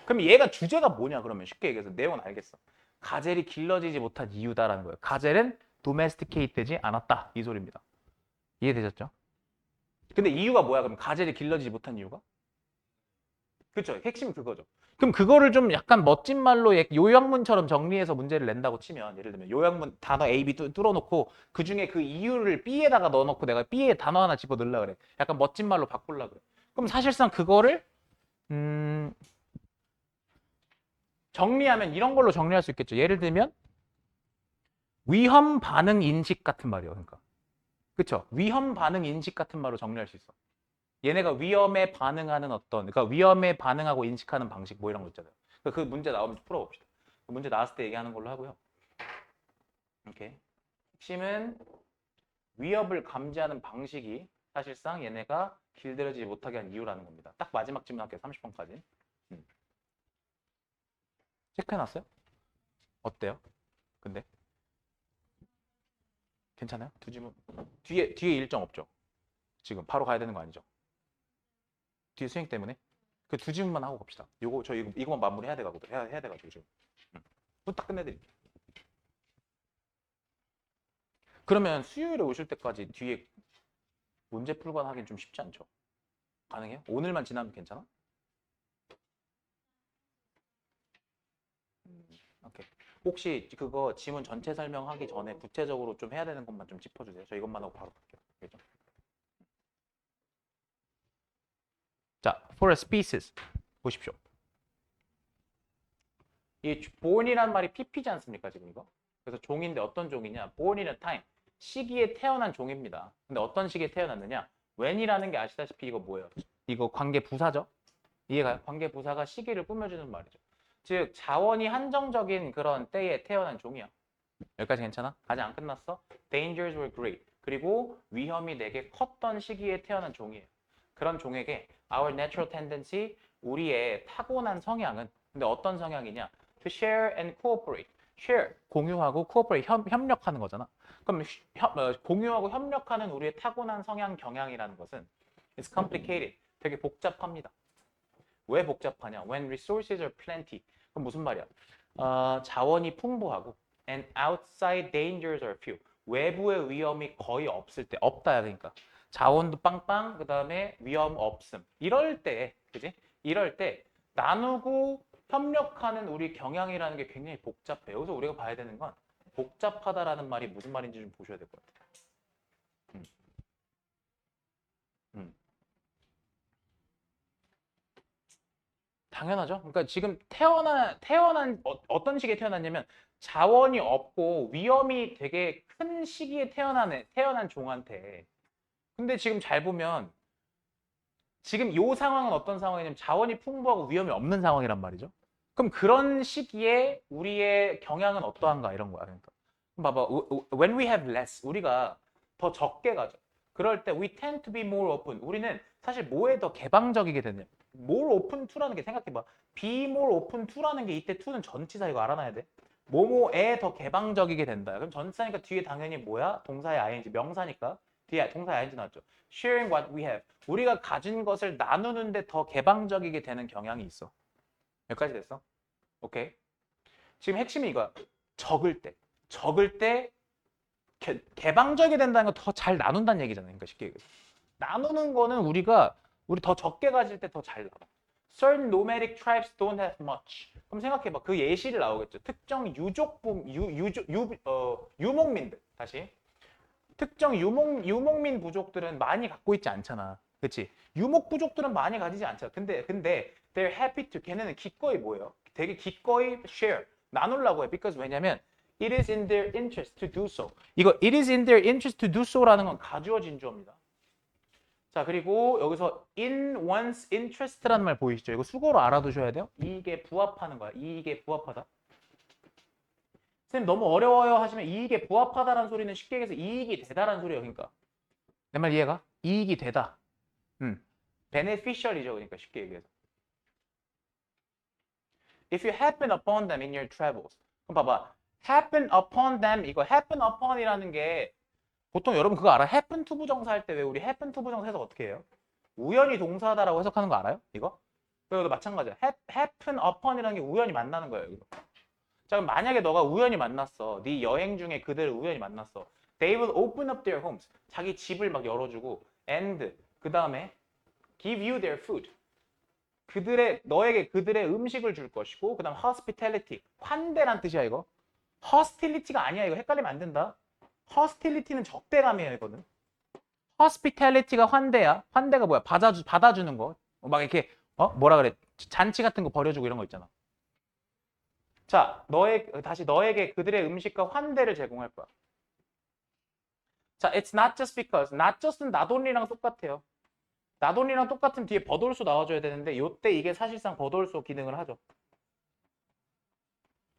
Speaker 1: 그럼 얘가 주제가 뭐냐 그러면 쉽게 얘기해서 내용은 알겠어. 가젤이 길러지지 못한 이유다라는 거예요. 가젤은 도메스티케이트되지 않았다. 이 소리입니다. 이해되셨죠? 근데 이유가 뭐야? 그럼 가젤이 길러지지 못한 이유가? 그렇죠. 핵심이 그거죠. 그럼 그거를 좀 약간 멋진 말로 요약문처럼 정리해서 문제를 낸다고 치면 예를 들면 요약문 단어 A, B 뚫어놓고 그중에 그 이유를 B에다가 넣어놓고 내가 B에 단어 하나 집어 넣으려고 그래. 약간 멋진 말로 바꾸려고 그래. 그럼 사실상 그거를 정리하면 이런 걸로 정리할 수 있겠죠. 예를 들면 위험 반응 인식 같은 말이에요. 그러니까 그렇죠. 위험 반응 인식 같은 말로 정리할 수 있어. 얘네가 위험에 반응하는 그러니까 위험에 반응하고 인식하는 방식 뭐 이런 거 있잖아요. 그 문제 나오면 풀어봅시다. 그 문제 나왔을 때 얘기하는 걸로 하고요. 오케이. 핵심은 위협을 감지하는 방식이 사실상 얘네가 길들여지지 못하게 한 이유라는 겁니다. 딱 마지막 질문 할게요. 30번까지. 체크해놨어요? 어때요? 근데 괜찮아요? 두 질문 뒤에 일정 없죠? 지금 바로 가야 되는 거 아니죠? 뒤에 수행 때문에? 그 두 질문만 하고 갑시다. 요거 저 이거만 마무리 해야 돼가지고 해야 돼가지고 지금. 딱 끝내드릴게요. 그러면 수요일에 오실 때까지 뒤에 문제 풀거나 하긴 좀 쉽지 않죠? 가능해요? 오늘만 지나면 괜찮아? 오케이. 혹시 그거 지문 전체 설명하기 전에 구체적으로 좀 해야 되는 것만 좀 짚어주세요. 저 이것만 하고 바로 갈게요. 알겠죠? 자, for a species 보십시오. 이 born이란 말이 pp지 않습니까 지금 이거? 그래서 종인데 어떤 종이냐? born in a time. 시기에 태어난 종입니다. 근데 어떤 시기에 태어났느냐? when이라는 게 아시다시피 이거 뭐예요? 이거 관계 부사죠? 이해가요? 관계 부사가 시기를 꾸며주는 말이죠. 즉 자원이 한정적인 그런 때에 태어난 종이야. 여기까지 괜찮아? 아직 안 끝났어? Dangers were great. 그리고 위험이 되게 컸던 시기에 태어난 종이에요. 그런 종에게 our natural tendency, 우리의 타고난 성향은 근데 어떤 성향이냐? To share and cooperate. share, 공유하고 cooperate, 협력하는 거잖아. 그럼 공유하고 협력하는 우리의 타고난 성향 경향이라는 것은 it's complicated. 되게 복잡합니다. 왜 복잡하냐? When resources are plenty. 그럼 무슨 말이야? 자원이 풍부하고 and outside dangers are few. 외부의 위험이 거의 없을 때, 없다야 그러니까. 자원도 빵빵, 그 다음에 위험 없음. 이럴 때, 그지? 이럴 때 나누고 협력하는 우리 경향이라는 게 굉장히 복잡해. 여기서 우리가 봐야 되는 건 복잡하다라는 말이 무슨 말인지 좀 보셔야 될 것 같아요. 음. 음. 당연하죠. 그러니까 지금 태어난 어떤 시기에 태어났냐면 자원이 없고 위험이 되게 큰 시기에 태어난 종한테. 근데 지금 잘 보면 지금 요 상황은 어떤 상황이냐면 자원이 풍부하고 위험이 없는 상황이란 말이죠. 그럼 그런 시기에 우리의 경향은 어떠한가 이런 거야. 그러니까 봐봐. When we have less, 우리가 더 적게 가죠. 그럴 때 we tend to be more open. 우리는 사실 뭐에 더 개방적이게 되냐. more open to라는 게 생각해봐. be more open to라는 게 이때 to는 전치사 이거 알아놔야 돼. 뭐뭐에 더 개방적이게 된다. 그럼 전치사니까 뒤에 당연히 뭐야? 동사의 ing, 명사니까 뒤에 동사의 ing 나왔죠. Sharing what we have. 우리가 가진 것을 나누는데 더 개방적이게 되는 경향이 있어. 여기까지 됐어? 오케이. 지금 핵심이 이거야. 적을 때 개방적이 된다는 건 더 잘 나눈다는 얘기잖아요. 그러니까 쉽게 얘기해서. 나누는 거는 우리 더 적게 가질 때 더 잘 나눠. Certain nomadic tribes don't have much. 그럼 생각해봐. 그 예시를 나오겠죠. 특정 유목민들. 다시. 특정 유목민 부족들은 많이 갖고 있지 않잖아. 그렇지? 유목 부족들은 많이 가지지 않잖아. 근데 they're happy to. 걔네는 기꺼이 뭐예요? 되게 기꺼이 share. 나누려고 해. Because 왜냐면 it is in their interest to do so. 이거 it is in their interest to do so라는 건 가주어진 주어입니다. 자, 그리고 여기서 in one's interest라는 말 보이시죠? 이거 수고로 알아두셔야 돼요. 이익에 부합하는 거야. 이익에 부합하다. 선생님 너무 어려워요 하시면 이익에 부합하다라는 소리는 쉽게 얘기해서 이익이 되다라는 소리예요. 그러니까 내 말 이해가? 이익이 되다. beneficial이죠. 그러니까 쉽게 얘기해서. If you happen upon them in your travels. 그럼 봐봐. happen upon them 이거 happen upon이라는 게 보통 여러분 그거 알아? happen to 부정사 할 때 왜 우리 happen to 부정사 해석 어떻게 해요? 우연히 동사다라고 해석하는 거 알아요? 이거? 그것도 마찬가지야. happen upon이라는 게 우연히 만나는 거예요. 이거. 자, 그럼 만약에 너가 우연히 만났어. 네 여행 중에 그들을 우연히 만났어. They will open up their homes. 자기 집을 막 열어주고 and 그 다음에 give you their food. 너에게 그들의 음식을 줄 것이고 그 다음 hospitality. 환대란 뜻이야 이거. hostility가 아니야 이거. 헷갈리면 안 된다. hostility는 적대감이에요 이거는. hospitality가 환대야. 환대가 뭐야? 받아주는 거. 막 이렇게 뭐라 그래? 잔치 같은 거 벌여주고 이런 거 있잖아. 자, 다시 너에게 그들의 음식과 환대를 제공할 거야. 자, it's not just because. not just은 not only랑 똑같아요. not only랑 똑같은 뒤에 but also 나와줘야 되는데 요때 이게 사실상 but also 기능을 하죠.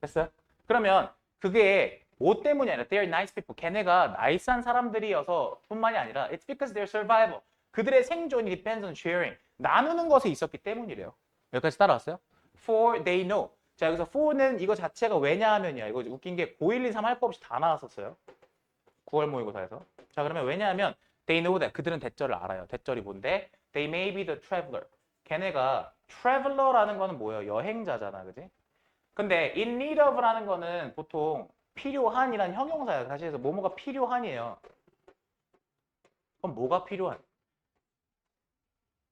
Speaker 1: 됐어요? 그러면 그게 뭐 때문이 아니라 they're nice people. 걔네가 나이스한 사람들이어서 뿐만이 아니라 it's because their survival. 그들의 생존이 depends on sharing. 나누는 것에 있었기 때문이래요. 여기까지 따라왔어요? For they know. 자, 여기서 for는 이거 자체가 왜냐하면이야. 이거 웃긴 게 고1, 2, 3 할 거 없이 다 나왔었어요. 9월 모의고사에서. 자, 그러면 왜냐하면 they know that 그들은 대절을 알아요. 대절이 뭔데? They may be the traveler. 걔네가 traveler라는 거는 뭐예요? 여행자잖아, 그지? 근데 in need of라는 거는 보통 필요한이란 형용사예요. 사실 그래서 뭐뭐가 필요한이에요. 그럼 뭐가 필요한?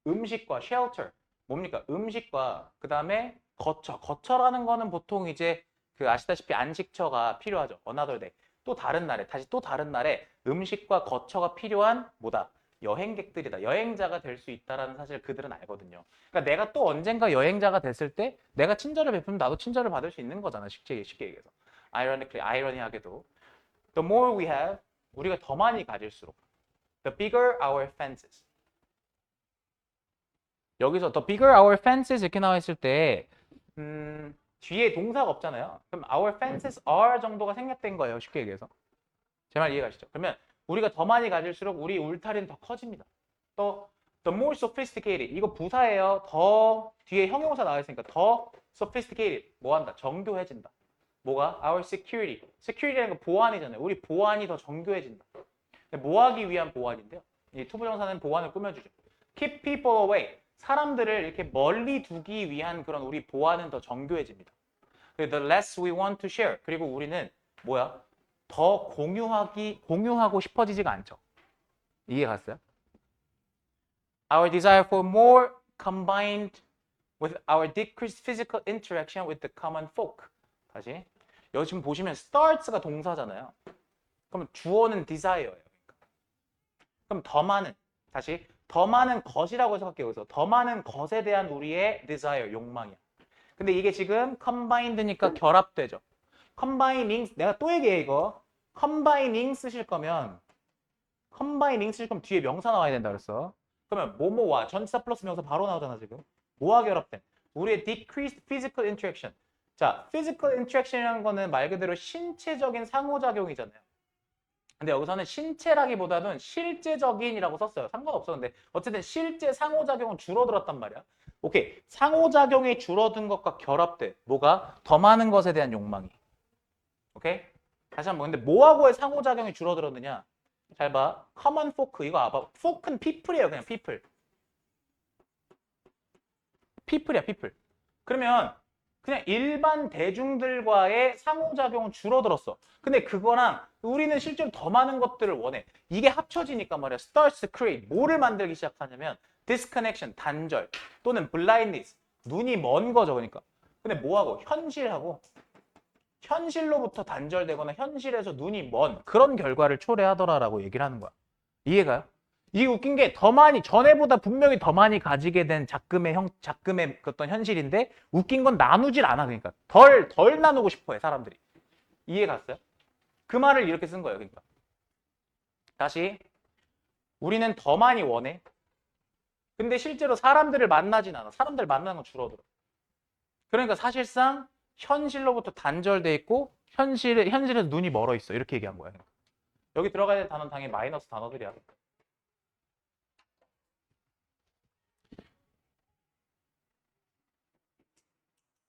Speaker 1: 음식과 shelter. 뭡니까? 음식과 그 다음에 거처. 거처라는 거는 보통 이제 그 아시다시피 안식처가 필요하죠. another day. 또 다른 날에, 다시 또 다른 날에 음식과 거처가 필요한 뭐다? 여행객들이다. 여행자가 될 수 있다라는 사실을 그들은 알거든요. 그러니까 내가 또 언젠가 여행자가 됐을 때 내가 친절을 베푸면 나도 친절을 받을 수 있는 거잖아. 쉽게 얘기해서. Ironically, 아이러니하게도. The more we have, 우리가 더 많이 가질수록 the bigger our fences. 여기서 the bigger our fences 이렇게 나와 있을 때 뒤에 동사가 없잖아요. 그럼 our fences are 정도가 생략된 거예요. 쉽게 얘기해서. 제 말 이해가시죠? 그러면 우리가 더 많이 가질수록 우리 울타리는 더 커집니다. 또 the more sophisticated 이거 부사예요. 더 뒤에 형용사 나와 있으니까 더 sophisticated 뭐 한다? 정교해진다. 뭐가? Our security. security라는 거 보안이잖아요. 우리 보안이 더 정교해진다. 뭐 하기 위한 보안인데요. 이 투부정사는 보안을 꾸며주죠. Keep people away. 사람들을 이렇게 멀리 두기 위한 그런 우리 보안은 더 정교해집니다. The less we want to share. 그리고 우리는 뭐야? 더 공유하고 싶어지지가 않죠. 이해 갔어요? Our desire for more combined with our decreased physical interaction with the common folk. 다시. 여기 지금 보시면 starts가 동사잖아요. 그럼 주어는 desire예요. 그럼 더 많은, 다시 더 많은 것이라고 생각해요. 여기서 더 많은 것에 대한 우리의 desire, 욕망이야. 근데 이게 지금 combined니까 결합되죠. combining, 내가 또 얘기해 이거. combining 쓰실 거면 뒤에 명사 나와야 된다 그랬어. 그러면 뭐뭐와 전치사 플러스 명사 바로 나오잖아 지금. 뭐와 결합된? 우리의 decreased physical interaction. 자, physical interaction이라는 거는 말 그대로 신체적인 상호작용이잖아요. 근데 여기서는 신체라기보다는 실제적인이라고 썼어요. 상관없어. 근데 어쨌든 실제 상호작용은 줄어들었단 말이야. 오케이. 상호작용이 줄어든 것과 결합돼. 뭐가? 더 많은 것에 대한 욕망이. 오케이? 다시 한번. 근데 뭐하고의 상호작용이 줄어들었느냐? 잘 봐. common folk. 이거 알아. folk는 people이에요. 그냥 people. people이야, people. 그러면 그냥 일반 대중들과의 상호작용은 줄어들었어. 근데 그거랑 우리는 실제로 더 많은 것들을 원해. 이게 합쳐지니까 말이야. starts to create. 뭐를 만들기 시작하냐면 disconnection, 단절 또는 blindness, 눈이 먼 거죠. 그러니까. 근데 뭐하고? 현실로부터 단절되거나 현실에서 눈이 먼 그런 결과를 초래하더라라고 얘기를 하는 거야. 이해가요? 이게 웃긴 게 더 많이 전에보다 분명히 더 많이 가지게 된 작금의 어떤 현실인데 웃긴 건 나누질 않아. 그러니까 덜 나누고 싶어해 사람들이. 이해 갔어요? 그 말을 이렇게 쓴 거예요. 그러니까 다시 우리는 더 많이 원해. 근데 실제로 사람들을 만나진 않아. 사람들 만나는 건 줄어들어. 그러니까 사실상 현실로부터 단절돼 있고 현실에서 눈이 멀어 있어. 이렇게 얘기한 거야. 그러니까. 여기 들어가야 될 단어는 당연히 마이너스 단어들이야.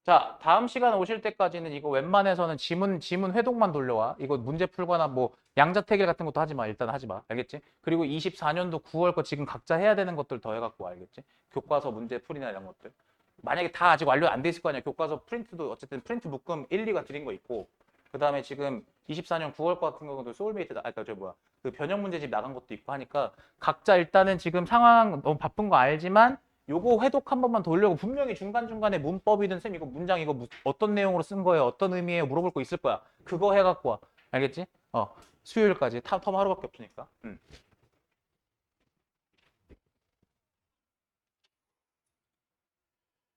Speaker 1: 자, 다음 시간 오실 때까지는 이거 웬만해서는 지문 회독만 돌려와. 이거 문제 풀거나 뭐 양자택일 같은 것도 하지 마. 일단 하지 마. 알겠지? 그리고 24년도 9월 거 지금 각자 해야 되는 것들 더 해갖고 와. 알겠지? 교과서 문제 풀이나 이런 것들. 만약에 다 아직 완료 안 돼 있을 거 아니야. 교과서 프린트도 어쨌든 프린트 묶음 1, 2가 드린 거 있고. 그 다음에 지금 24년 9월 거 같은 경우도 소울메이트, 그 변형 문제집 나간 것도 있고 하니까 각자 일단은 지금 상황 너무 바쁜 거 알지만 요거 회독 한 번만 돌려고 분명히 중간중간에 문법이든 쌤 이거 문장 이거 어떤 내용으로 쓴 거예요? 어떤 의미예요? 물어볼 거 있을 거야. 그거 해갖고 와. 알겠지? 수요일까지 텀 하루밖에 없으니까.